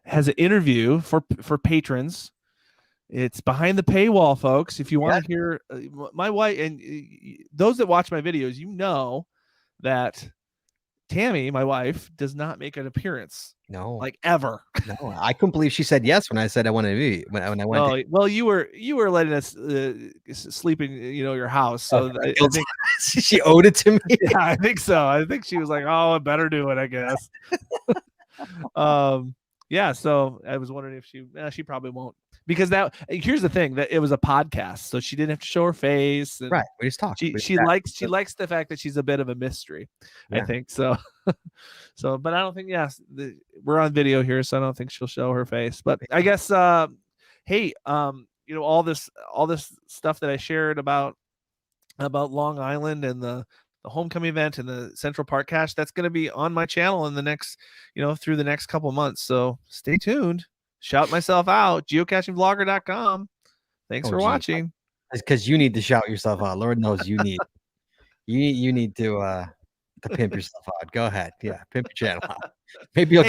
has an interview for patrons. It's behind the paywall, folks. If you want to hear my wife, and those that watch my videos, you know that Tammy, my wife, does not make an appearance. No, like ever. No, I couldn't believe she said yes when I said I wanted to be. When I went. Well, you were letting us sleep in your house, so I think she owed it to me. Yeah, I think so. I think she was like, "Oh, I better do it," I guess. Yeah. So I was wondering if she probably won't, because here's the thing, that it was a podcast, so she didn't have to show her face. And right. We just talked. She likes the fact that she's a bit of a mystery. Yeah. I think so. But I don't think, we're on video here, so I don't think she'll show her face. But I guess, hey, all this stuff that I shared about Long Island and the homecoming event and the Central Park cache, that's going to be on my channel in the next, through the next couple months. So stay tuned. Shout myself out, geocachingvlogger.com. Thanks for watching. Because you need to shout yourself out. Lord knows you need you need to pimp yourself out. Go ahead. Yeah, pimp your channel out. Maybe you'll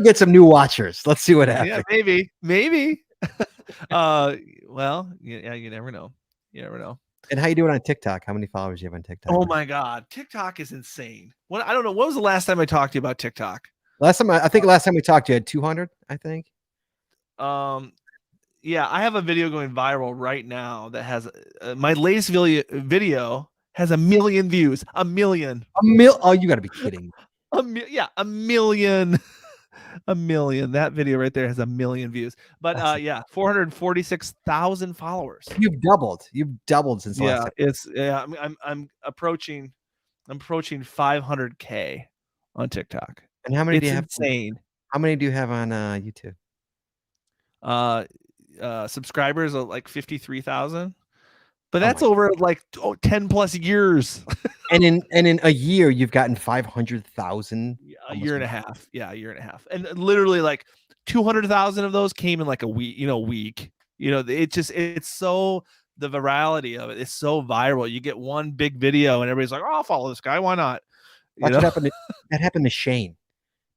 get some new watchers. Let's see what happens. Yeah, maybe. Well, yeah, you never know. And how you doing on TikTok? How many followers do you have on TikTok? Oh my God, TikTok is insane. I don't know. When was the last time I talked to you about TikTok? I think last time we talked, you had 200. I think. Yeah, I have a video going viral right now that has my latest video has 1 million views. 1 million. Oh, you got to be kidding. A million. 1 million. That video right there has 1 million views. But 446,000 followers. You've doubled since last time. I'm approaching 500K on TikTok. And how many do you have? Insane. How many do you have on YouTube? Subscribers are like 53,000. But that's over like 10 plus years. and in a year, you've gotten 500,000. A year and a half. Yeah, a year and a half. And literally like 200,000 of those came in like a week. It's so, the virality of it is so viral. You get one big video and everybody's like, "Oh, I'll follow this guy. Why not?" That happened to Shane.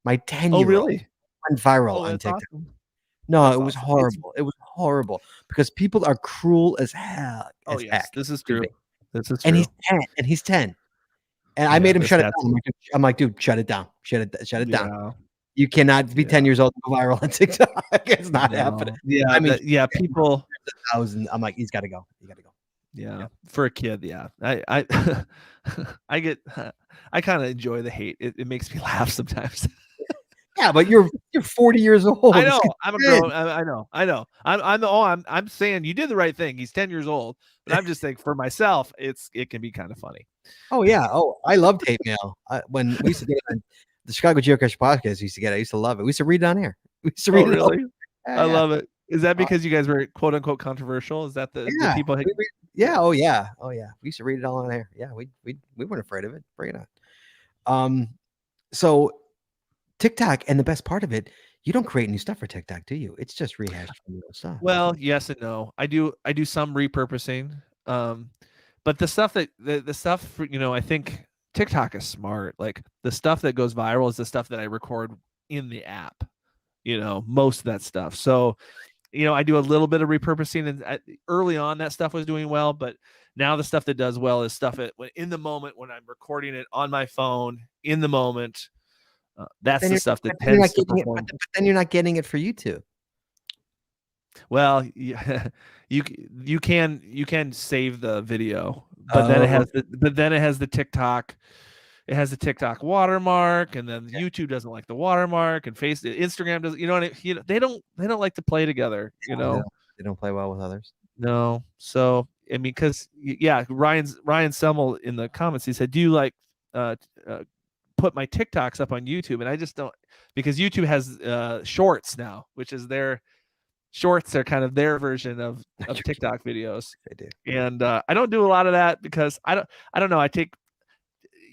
My 10-year-old really? went viral on TikTok. Awesome. No, it was horrible. It was horrible because people are cruel as hell. Yes, this is true. And he's 10. And I made him shut it down. I'm like, dude, shut it down. Shut it down. You cannot be 10 years old and go viral on TikTok. It's not happening. Yeah, I mean, people. 1,000. I'm like, he's got to go. You got to go. Yeah, for a kid, yeah. I kind of enjoy the hate. It makes me laugh sometimes. Yeah, but you're 40 years old. I know. I'm a grown. I know. I'm saying you did the right thing. He's 10 years old, but I'm just saying for myself, it can be kind of funny. Oh yeah. Oh, I loved hate mail. When we used to get it on the Chicago Geocache podcast, used to get it. I used to love it. We used to read it on air. We used to read it. Really? I love it. Is that because you guys were quote unquote controversial? Is that the people? Oh yeah. We used to read it all on air. Yeah, we weren't afraid of it. Bring it on. So TikTok, and the best part of it, you don't create new stuff for TikTok, do you? It's just rehashed from your stuff. Well, yes and no. I do some repurposing. But the stuff that the stuff, I think TikTok is smart. Like the stuff that goes viral is the stuff that I record in the app, most of that stuff. So, I do a little bit of repurposing, and early on that stuff was doing well, but now the stuff that does well is stuff in the moment when I'm recording it on my phone in the moment. That's the stuff that tends to perform. But then you're not getting it for YouTube. Well, yeah, you can save the video, but then it has the TikTok. It has the TikTok watermark, and then YouTube doesn't like the watermark, and Instagram doesn't. They don't like to play together. They don't play well with others. No, so I mean, because Ryan Semmel in the comments, he said, "Do you like put my TikToks up on YouTube?" And I just don't, because YouTube has shorts now, which is their shorts are kind of their version of TikTok videos. They do, and I don't do a lot of that because I don't know.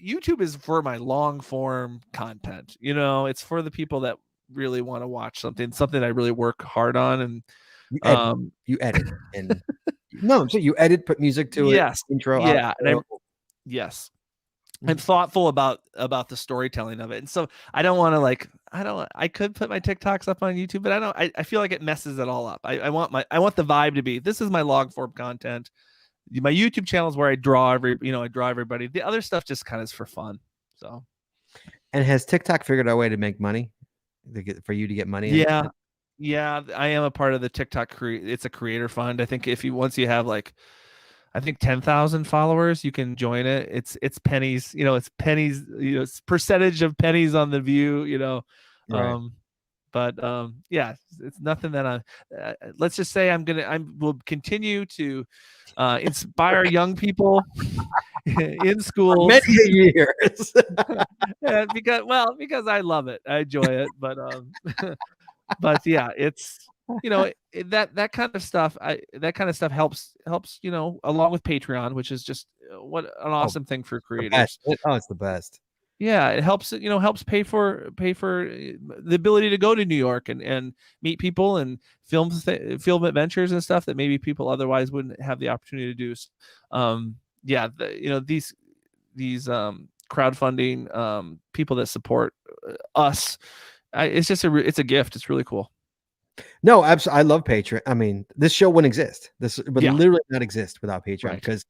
YouTube is for my long form content. It's for the people that really want to watch something I really work hard on. And you edit and no, so you edit, put music to it. Yes, intro. Yeah, yes. I'm thoughtful about the storytelling of it, and so I don't want to I could put my TikToks up on YouTube, but I feel like it messes it all up. I want the vibe to be, this is my long form content. My YouTube channel is where I draw everybody. The other stuff just kind of is for fun. So, and has TikTok figured out a way to make money for you to get money? Yeah, I am a part of the TikTok it's a creator fund. I think once you have 10,000 followers, you can join it. It's pennies, it's pennies, it's percentage of pennies on the view, Right. Yeah, it's nothing that let's just say I will continue to inspire young people in schools many years. because I love it. I enjoy it. But yeah, it's that kind of stuff. That kind of stuff helps along with Patreon, which is just what an awesome thing for creators. It's the best. Yeah, it helps pay for the ability to go to New York and meet people and film adventures and stuff that maybe people otherwise wouldn't have the opportunity to do. These crowdfunding people that support us, it's a gift. It's really cool. No, absolutely. I love Patreon. I mean, this show wouldn't exist. This would literally not exist without Patreon, because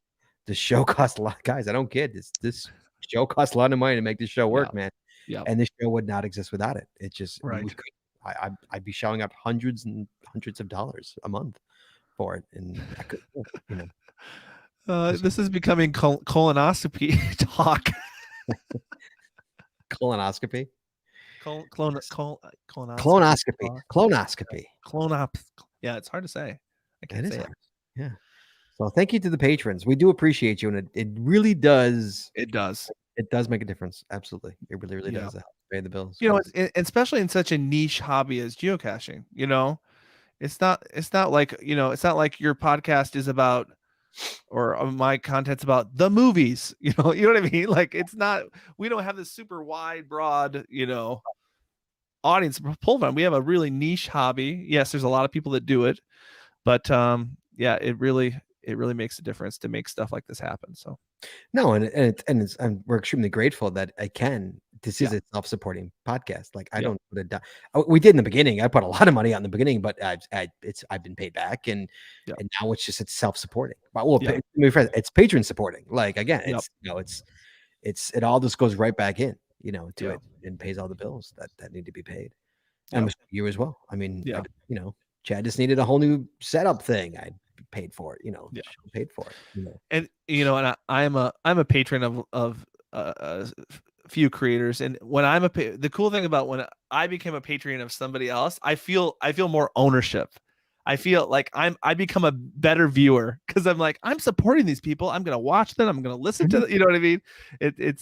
the show costs a lot. Guys, I don't kid. This show costs a lot of money to make this show work, man. Yeah. And this show would not exist without it. It just, I'd be shelling out hundreds and hundreds of dollars a month for it. And I could, this is becoming colonoscopy talk. Colonoscopy? Colonoscopy. Yeah, it's hard to say. I can't say it. Yeah. So thank you to the patrons. We do appreciate you, and it really does. It does make a difference. Absolutely, it really, really does. Pay the bills. Especially in such a niche hobby as geocaching. It's not like your podcast is about, or my content's about the movies. You know what I mean? Like, it's not. We don't have this super wide, broad, audience to pull from. We have a really niche hobby. Yes, there's a lot of people that do it, but it really makes a difference to make stuff like this happen. So no, and we're extremely grateful that this is a self-supporting podcast. Like, I don't put we did in the beginning. I put a lot of money out in the beginning, but I've been paid back, and now it's self-supporting. It's patron supporting. Like, again, it all just goes right back in, to it, and pays all the bills that need to be paid. And you as well. I mean, Chad just needed a whole new setup thing. I paid for it, paid for it. And and I'm a patron of a few creators, and when the cool thing about when I became a patron of somebody else, I feel more ownership. I feel like I become a better viewer, because I'm like, I'm supporting these people. I'm gonna watch them. I'm gonna listen to them. You know what I mean?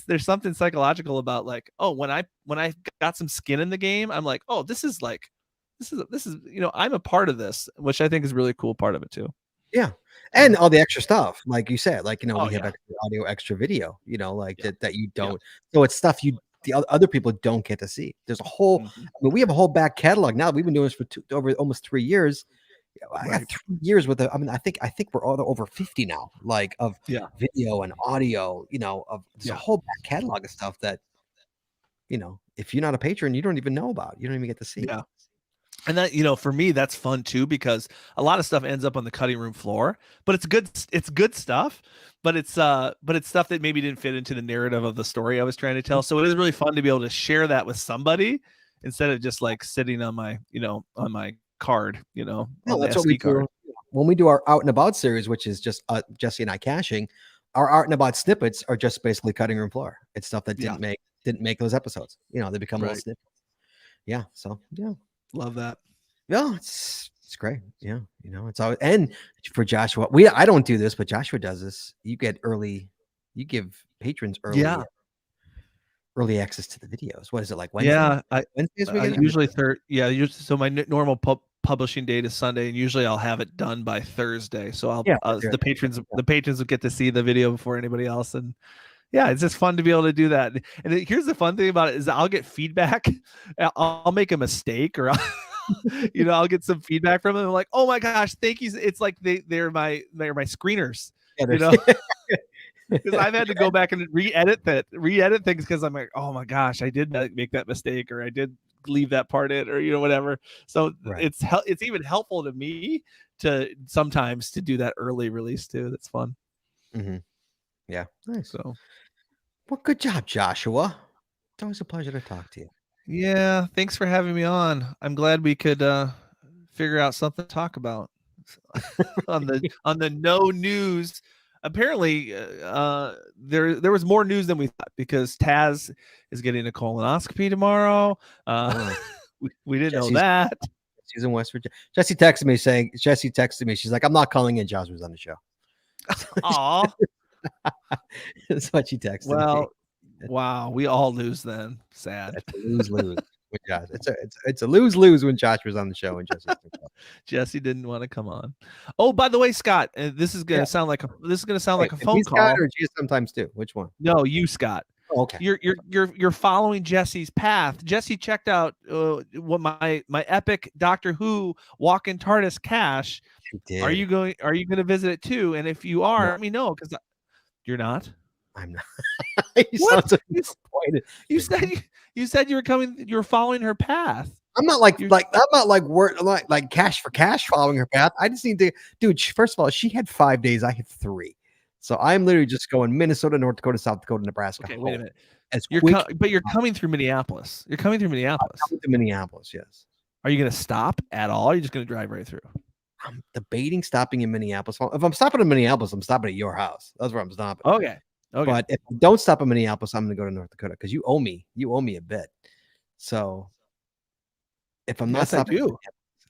There's something psychological about, like, oh, when I got some skin in the game, I'm like, oh, this is I'm a part of this, which I think is a really cool part of it too. Yeah. And all the extra stuff, like you said, like, we have extra audio, extra video, that you don't. So it's stuff the other people don't get to see. There's a whole. Mhm. I mean, we have a whole back catalog now. We've been doing this for over almost 3 years. I got Right. 3 years with it. I mean, I think we're all over 50 now, like of Yeah. video and audio. There's a Yeah. whole back catalog of stuff that, if you're not a patron, you don't even know about. You don't even get to see. Yeah. And that, for me, that's fun too, because a lot of stuff ends up on the cutting room floor, but it's good stuff, but it's stuff that maybe didn't fit into the narrative of the story I was trying to tell. So it is really fun to be able to share that with somebody instead of just like sitting on my, on my card, No, on that's the what we SD card. do. When we do our Out and About series, which is just Jesse and I caching, our Out and About snippets are just basically cutting room floor. It's stuff that Yeah. didn't make those episodes. They become little Right. snippets. Yeah. So yeah. Love that. Yeah, it's great. Yeah, it's always, and for Joshua, I don't do this, but Joshua does this. You give patrons early access to the videos. What is it, like Wednesday? Yeah, Wednesdays we get it? usually so my normal publishing date is Sunday, and usually I'll have it done by Thursday. So I'll the patrons will get to see the video before anybody else, and yeah, it's just fun to be able to do that. And here's the fun thing about it is I'll get feedback. I'll make a mistake, or I'll get some feedback from them. I'm like, oh my gosh, thank you. It's like they're my screeners. Yeah, Because I've had to go back and re-edit things because I'm like, oh my gosh, I did make that mistake, or I did leave that part in, or whatever. So Right. it's even helpful to me to sometimes to do that early release too. That's fun. Mm-hmm. Yeah, nice. So Well, good job, Joshua. It's always a pleasure to talk to you. yeah, thanks for having me on. I'm glad we could figure out something to talk about on the no news. Apparently, there was more news than we thought, because Taz is getting a colonoscopy tomorrow. We didn't know that. She's in West Virginia. Jesse texted me. She's like, I'm not calling in. Joshua's on the show. Aw. That's what she texted me. Well, wow, we all lose then. Sad. It's a lose-lose with Josh. It's a lose-lose when Josh was on the show and Jesse didn't want to come on. Oh, by the way, Scott, this is gonna sound like a phone call. Scott, or Gia sometimes too. Which one? No, you, Scott. Oh, okay. You're following Jesse's path. Jesse checked out what my epic Doctor Who walk-in TARDIS cache. Are you going to visit it too? And if you are, let me know, because you're not. I'm not. You sound so disappointed. You said you were coming. You were following her path. I'm not like cash for cash following her path. I just need to, dude. First of all, she had 5 days. I had 3. So I'm literally just going Minnesota, North Dakota, South Dakota, Nebraska. Okay, wait a minute. But you're coming through Minneapolis. You're coming through Minneapolis. I'm coming to Minneapolis, yes. Are you going to stop at all? Or are you just going to drive right through? I'm debating stopping in Minneapolis. If I'm stopping in Minneapolis, I'm stopping at your house. That's where I'm stopping. Okay. But if I don't stop in Minneapolis, I'm going to go to North Dakota, because you owe me a bit. So if I'm not stopping,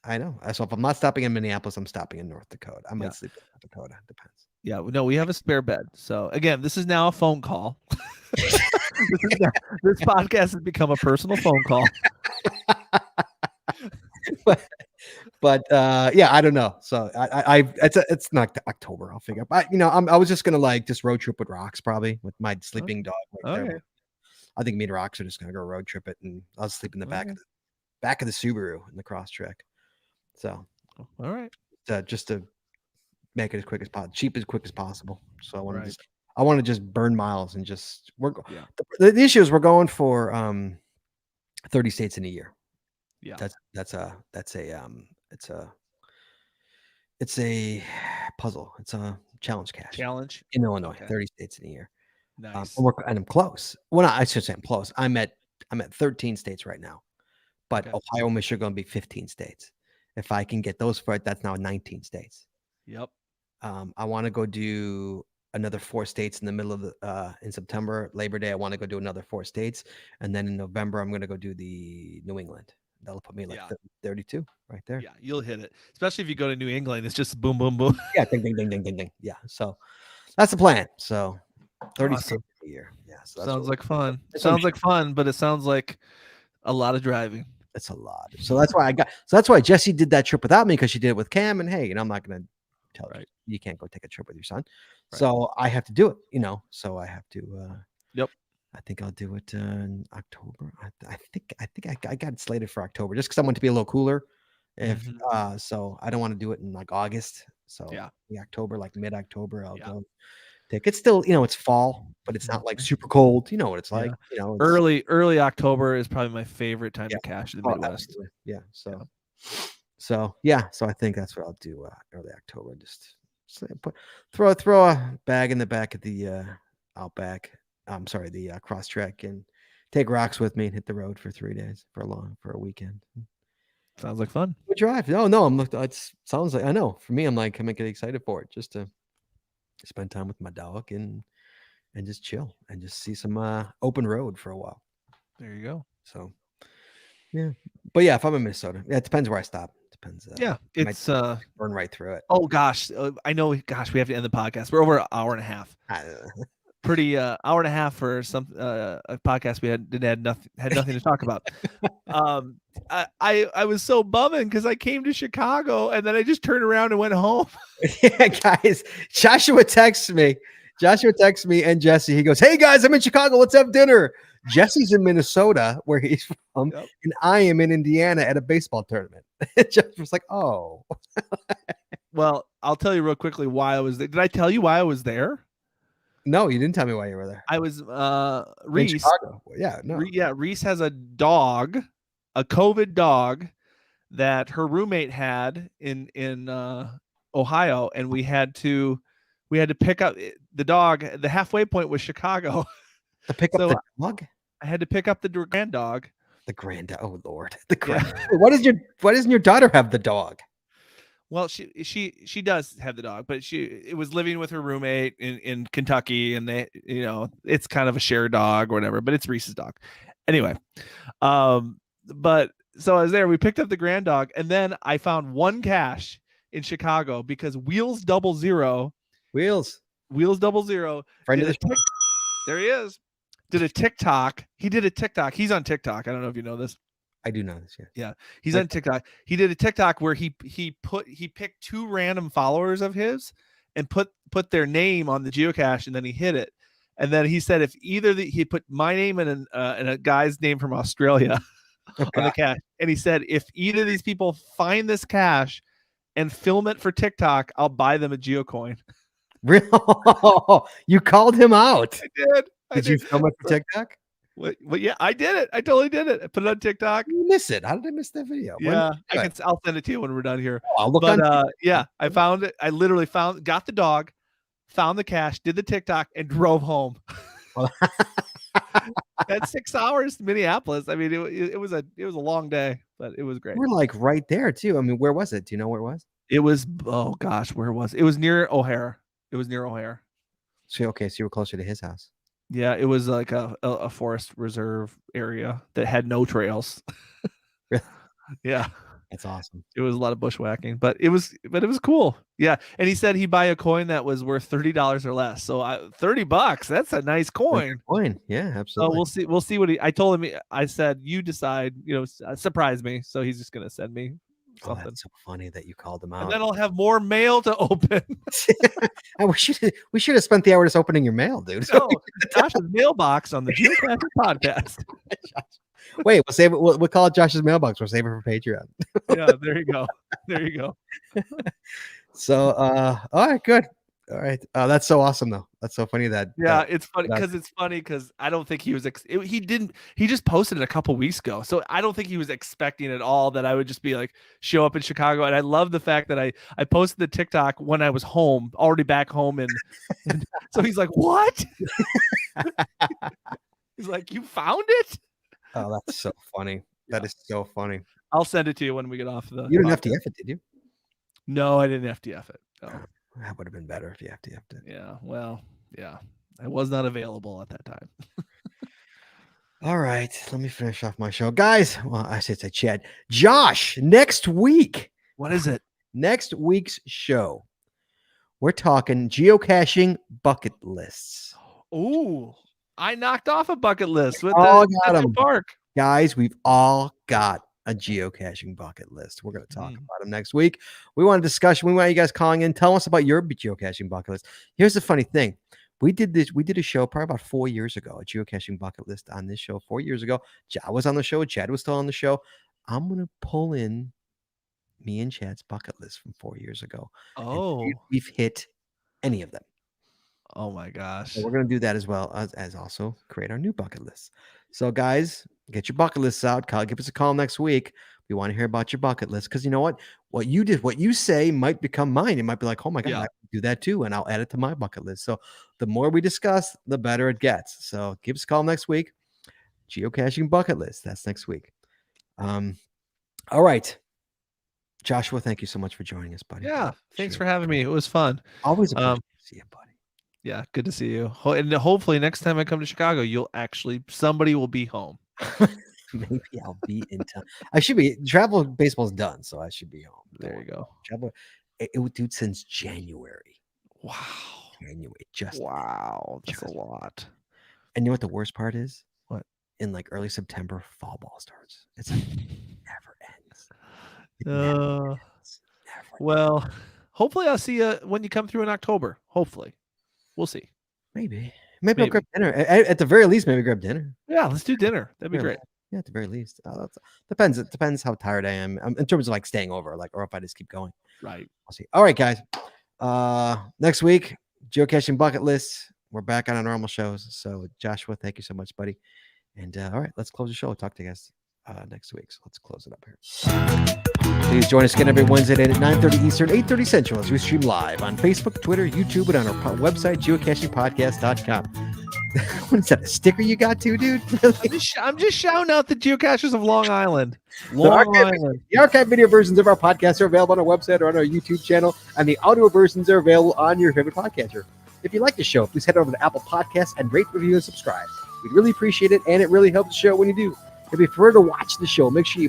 I know. So if I'm not stopping in Minneapolis, I'm stopping in North Dakota. I might sleep in North Dakota. Depends. Yeah, no, we have a spare bed. So again, this is now a phone call. This podcast has become a personal phone call. But yeah, I don't know. So it's not October. I'll figure. But I was just gonna just road trip with Rox, probably with my sleeping dog. Right there. I think me and Rox are just gonna go road trip it, and I'll sleep in the back of the Subaru in the Crosstrek. So all right, just to make it as quick as possible, cheap as quick as possible. So I want to just burn miles and just the issue is we're going for 30 states in a year. Yeah, it's a puzzle. It's a challenge cache in Illinois. 30 states in a year. Nice. And I'm close. Well, I should say I'm close. I'm at 13 states right now, but Ohio and Michigan are going to be 15 states. If I can get those for it, that's now 19 states. Yep. I want to go do another 4 states in the middle of in September, Labor Day. I want to go do another 4 states, and then in November I'm going to go do the New England. That'll put me 32 right there. Yeah, you'll hit it. Especially if you go to New England, it's just boom, boom, boom. Yeah, ding, ding, ding, ding, ding, ding. Yeah, so that's the plan. So 30 states a year. Yeah, so sounds like fun. Sounds like fun, but it sounds like a lot of driving. It's a lot. So that's why Jesse did that trip without me, because she did it with Cam, and hey, I'm not going to tell you can't go take a trip with your son. Right. So I have to do it. So I have to. Yep. I think I'll do it in October. I think I got it slated for October just because I want it to be a little cooler. If so, I don't want to do it in like August. So Yeah. the October, like mid-October, I'll Yeah. go take. It's still, it's fall, but it's not like super cold. You know what it's like. It's, Early October is probably my favorite time Yeah. to cache in the oh, Midwest. absolutely. Yeah. So I think that's what I'll do early October. Just throw a bag in the back of the Outback. I'm sorry, the cross track, and take rocks with me and hit the road for 3 days for a weekend. Sounds like fun. Good drive. No, it sounds like, I know. For me, I'm getting excited for it, just to spend time with my dog and just chill and just see some open road for a while. There you go. So yeah, but yeah, if I'm in Minnesota, it depends where I stop. Depends. Yeah, I might it's burn right through it. Oh gosh, I know. Gosh, we have to end the podcast. We're over an hour and a half. Pretty hour and a half for some a podcast we had nothing to talk about. I was so bumming because I came to Chicago and then I just turned around and went home. Yeah, guys. Joshua texts me, and Jesse. He goes, "Hey guys, I'm in Chicago. Let's have dinner." Jesse's in Minnesota, where he's from, and I am in Indiana at a baseball tournament. Josh was like, "Oh." Well, I'll tell you real quickly why I was there. Did I tell you why I was there? No, you didn't tell me why you were there. I was In Reese. Chicago. Yeah, no. Reese has a dog, a COVID dog that her roommate had in Ohio, and we had to pick up the dog. The halfway point was Chicago. To pick up the dog? I had to pick up the grand dog. The grand. Oh Lord, the grand. Why doesn't your daughter have the dog? Well, she does have the dog, but it was living with her roommate in Kentucky, and they, it's kind of a shared dog or whatever, but it's Reese's dog. Anyway, but so I was there, we picked up the grand dog, and then I found one cache in Chicago because Wheels 00 Friend of the show. There he is. Did a TikTok. He did a TikTok. He's on TikTok. I don't know if you know this. I do know this. Yeah, he's on TikTok. He did a TikTok where he picked two random followers of his and put their name on the geocache, and then he hit it. And then he said if either he put my name and a guy's name from Australia on the cache, and he said if either of these people find this cache and film it for TikTok, I'll buy them a geocoin. Really? You called him out. I did. Did you film it for TikTok? Well, yeah, I did it. I totally did it. I put it on TikTok. You miss it. How did I miss that video? Yeah, I'll send it to you when we're done here. Oh, I'll look yeah, I found it. I literally got the dog, found the cache, did the TikTok, and drove home. Had 6 hours to Minneapolis. I mean, it was a long day, but it was great. We're like right there too. I mean, where was it? Do you know where it was? It was, oh gosh, where was it? It was near O'Hare. So you were closer to his house. Yeah, it was like a forest reserve area that had no trails. Yeah, that's awesome. It was a lot of bushwhacking, but it was cool. Yeah, and he said he'd buy a coin that was worth $30 or less. So $30, that's a nice coin. Yeah, absolutely. So we'll see what I told him. I said you decide. Surprise me. So he's just gonna send me something. That's so funny that you called him out. And then I'll have more mail to open. we should have spent the hour just opening your mail, dude. No, Josh's mailbox on the Geocaching podcast. Wait, we'll save it. We'll call it Josh's mailbox. We'll save it for Patreon. Yeah, there you go. So, all right, good. All right. That's so awesome, though. That's so funny that. Yeah, it's funny because I don't think he was. He just posted it a couple weeks ago, so I don't think he was expecting at all that I would just be like show up in Chicago. And I love the fact that I posted the TikTok when I was home, already back home, and so he's like, "What?" He's like, "You found it?" Oh, that's so funny. That is so funny. I'll send it to you when we get off the. You didn't FTF it, did you? No, I didn't FTF it. No. That would have been better if you FTF'd it. Yeah, well, yeah. I was not available at that time. All right, let me finish off my show. Guys, well, I should say Chad. Josh, next week. What is it? Next week's show, we're talking geocaching bucket lists. Ooh, I knocked off a bucket list with the park. Guys, we've all got a geocaching bucket list. We're going to talk about them next week. We want a discussion. We want you guys calling in. Tell us about your geocaching bucket list. Here's the funny thing. We did this. We did a show probably about 4 years ago, a geocaching bucket list on this show 4 years ago. I was on the show. Chad was still on the show. I'm gonna pull in me and Chad's bucket list from 4 years ago. And see if Oh, we've hit any of them. oh my gosh. So we're gonna do that as well as also create our new bucket list. So guys, get your bucket lists out. Give us a call next week. We want to hear about your bucket list because you know what you did, what you say might become mine. It might be like, oh my god, Yeah. I can do that too, and I'll add it to my bucket list. So the more we discuss, the better it gets. So give us a call next week. Geocaching bucket list. That's next week. All right, Joshua, thank you so much for joining us, buddy. Yeah. Thanks Sure. for having me. It was fun. Always a pleasure to see you, buddy. Yeah. Good to see you. And hopefully next time I come to Chicago, somebody will be home. Maybe I'll be in town. I should be. Travel baseball's done, so I should be home. There you go. Travel, dude, since January. Wow. January, just Wow. That's just- a lot. And you know what the worst part is? What? In like early September, fall ball starts. It's like never ends. It Uh, never ends. Never well, hopefully I'll see you when you come through in October. Hopefully. We'll see. Maybe I'll Maybe. grab dinner. At the very least, maybe grab dinner. Yeah. Let's do dinner. That'd be Yeah, great. Yeah, at the very least. Depends. It depends how tired I am in terms of like staying over, or if I just keep going. Right. I'll see. All right, guys. Next week, geocaching bucket list. We're back on our normal shows. So, Joshua, thank you so much, buddy. And all right, let's close the show. We'll talk to you guys next week. So let's close it up here. Please join us again every Wednesday at 9:30 Eastern, 8:30 Central as we stream live on Facebook, Twitter, YouTube, and on our website, geocachingpodcast.com. What is that? A sticker you got too, dude? Really? I'm just shouting out the geocachers of Long Island. The Long archive- Island. The archive video versions of our podcast are available on our website or on our YouTube channel, and the audio versions are available on your favorite podcatcher. If you like the show, please head over to Apple Podcasts and rate, review, and subscribe. We'd really appreciate it, and it really helps the show when you do. If you prefer to watch the show, make sure you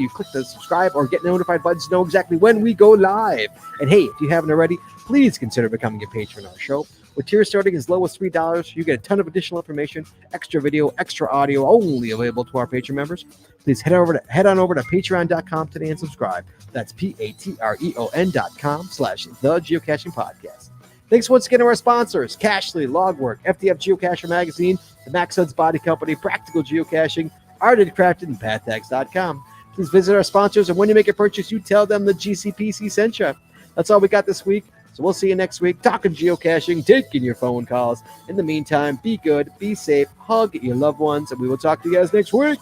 click the subscribe or get notified buttons to know exactly when we go live. And hey, if you haven't already, please consider becoming a patron of our show. With tiers starting as low as $3, you get a ton of additional information, extra video, extra audio, only available to our patron members. Please head on over to patreon.com today and subscribe. That's patreon.com/the Geocaching Podcast. Thanks once again to our sponsors, Cashly, Logwork, FDF Geocacher Magazine, the Max Suds Body Company, Practical Geocaching, Arted Crafted, and PadTags.com. Please visit our sponsors, and when you make a purchase, you tell them the GCPC sent you. That's all we got this week. So we'll see you next week, talking geocaching, taking your phone calls. In the meantime, be good, be safe, hug your loved ones, and we will talk to you guys next week.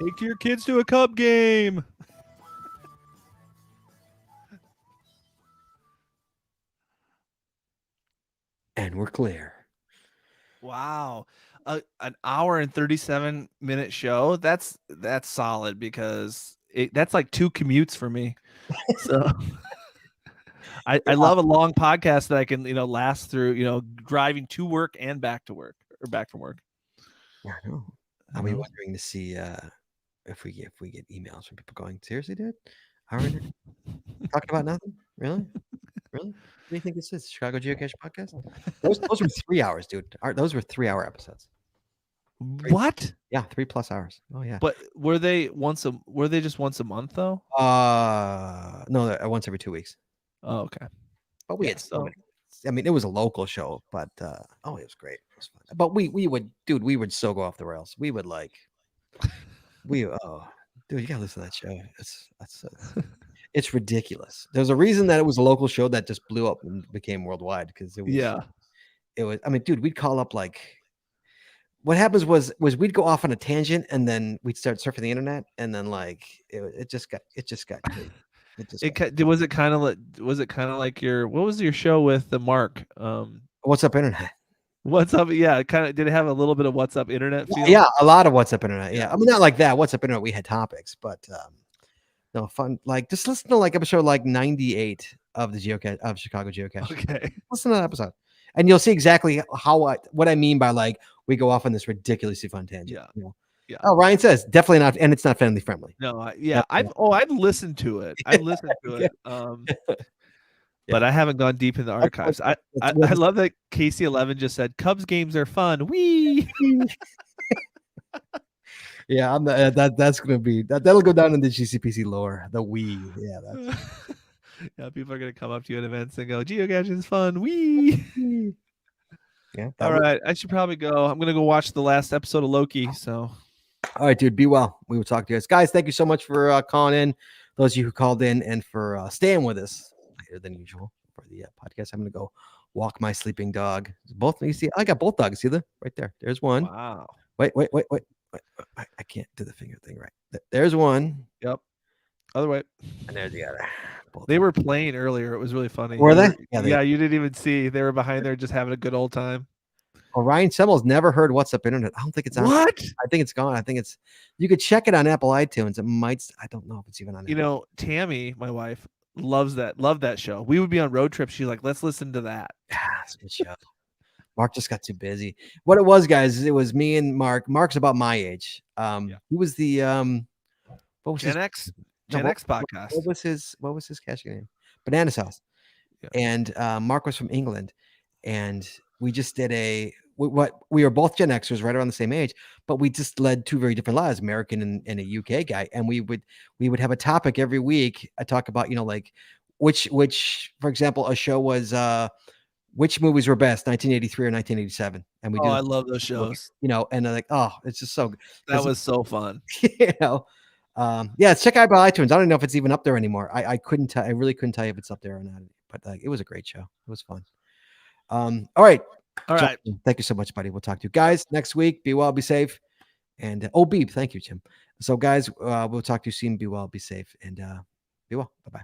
Take your kids to a Cub game. And we're clear. Wow. An hour and 37-minute show. That's solid because that's like 2 commutes for me. So I love a long podcast that I can, last through, driving to work and back to work or back from work. Yeah, I know. I'll be wondering to see if we get emails from people going, seriously, dude? Hour and talking about nothing? Really? Really? What do you think this is? Chicago Geocache Podcast? Those were 3 hours, dude. Those were 3-hour episodes. What? Yeah, 3+ hours. Oh yeah. But were they just once a month though? No, they're once every 2 weeks. Oh, okay. But we had so many. I mean, it was a local show, but it was great. It was fun. But we would so go off the rails. We would dude, you gotta listen to that show. It's ridiculous. There's a reason that it was a local show that just blew up and became worldwide because it was. I mean, dude, we'd call up like. What happens was we'd go off on a tangent and then we'd start surfing the internet and then like it just got crazy. Was it kind of like what was your show with the Mark? What's up, internet? What's up? Yeah, did it have a little bit of what's up internet feel? Yeah, a lot of what's up internet. Yeah, I mean not like that. What's up internet? We had topics, but no fun. Like just listen to like episode like 98 of the Chicago Geocache. Okay, listen to that episode, and you'll see exactly what I mean by like we go off on this ridiculously fun tangent. Yeah. Yeah. Oh, Ryan says definitely not, and it's not family friendly. No, I've listened to it. I listened to it. But I haven't gone deep in the archives. I love that KC11 just said Cubs games are fun. Wee. Yeah, that's gonna be that'll go down in the GCPC lore. The wee. Yeah, that's yeah, people are gonna come up to you at events and go, geocaching is fun. Wee. Yeah. that All was- right, I should probably go. I'm gonna go watch the last episode of Loki. So All right, dude. Be well. We will talk to you guys. Thank you so much for calling in. Those of you who called in and for staying with us later than usual for the podcast. I'm gonna go walk my sleeping dog. Both you see, I got both dogs. See them right there. There's one. wow. Wait. I can't do the finger thing right. There's one, Yep. Other way. and there's the other. Both They of were playing earlier. It was really funny. Were they? Yeah, Yeah, they- you didn't even see. They were behind there just having a good old time. them. Well, Ryan Semmel's never heard What's Up Internet. I don't think it's on. What? I think it's gone. I think it's. You could check it on Apple iTunes. It might. I don't know if it's even on. You Apple. know, Tammy, my wife, loved that show. We would be on road trips. She's like, let's listen to that. It's a good show. Mark just got too busy. What it was, guys, it was me and Mark. Mark's about my age. He was the what was Gen his X, no, Gen X podcast. what was his cashier name? Banana Sauce. Yeah. And Mark was from England, and we just did we were both Gen Xers right around the same age, but we just led two very different lives, American and a UK guy. And we would have a topic every week. I talk about, like which, for example, a show was which movies were best, 1983 or 1987. And we Oh, do, I love those shows. and they're like, oh, it's just so good. That was so fun. Yeah, check out by iTunes. I don't know if it's even up there anymore. I couldn't tell. I really couldn't tell you if it's up there or not. But it was a great show. It was fun. All right. All right. Justin, thank you so much, buddy. We'll talk to you guys next week. Be well, be safe. And Beep, thank you, Jim. So, guys, we'll talk to you soon. Be well, be safe, and be well. Bye-bye.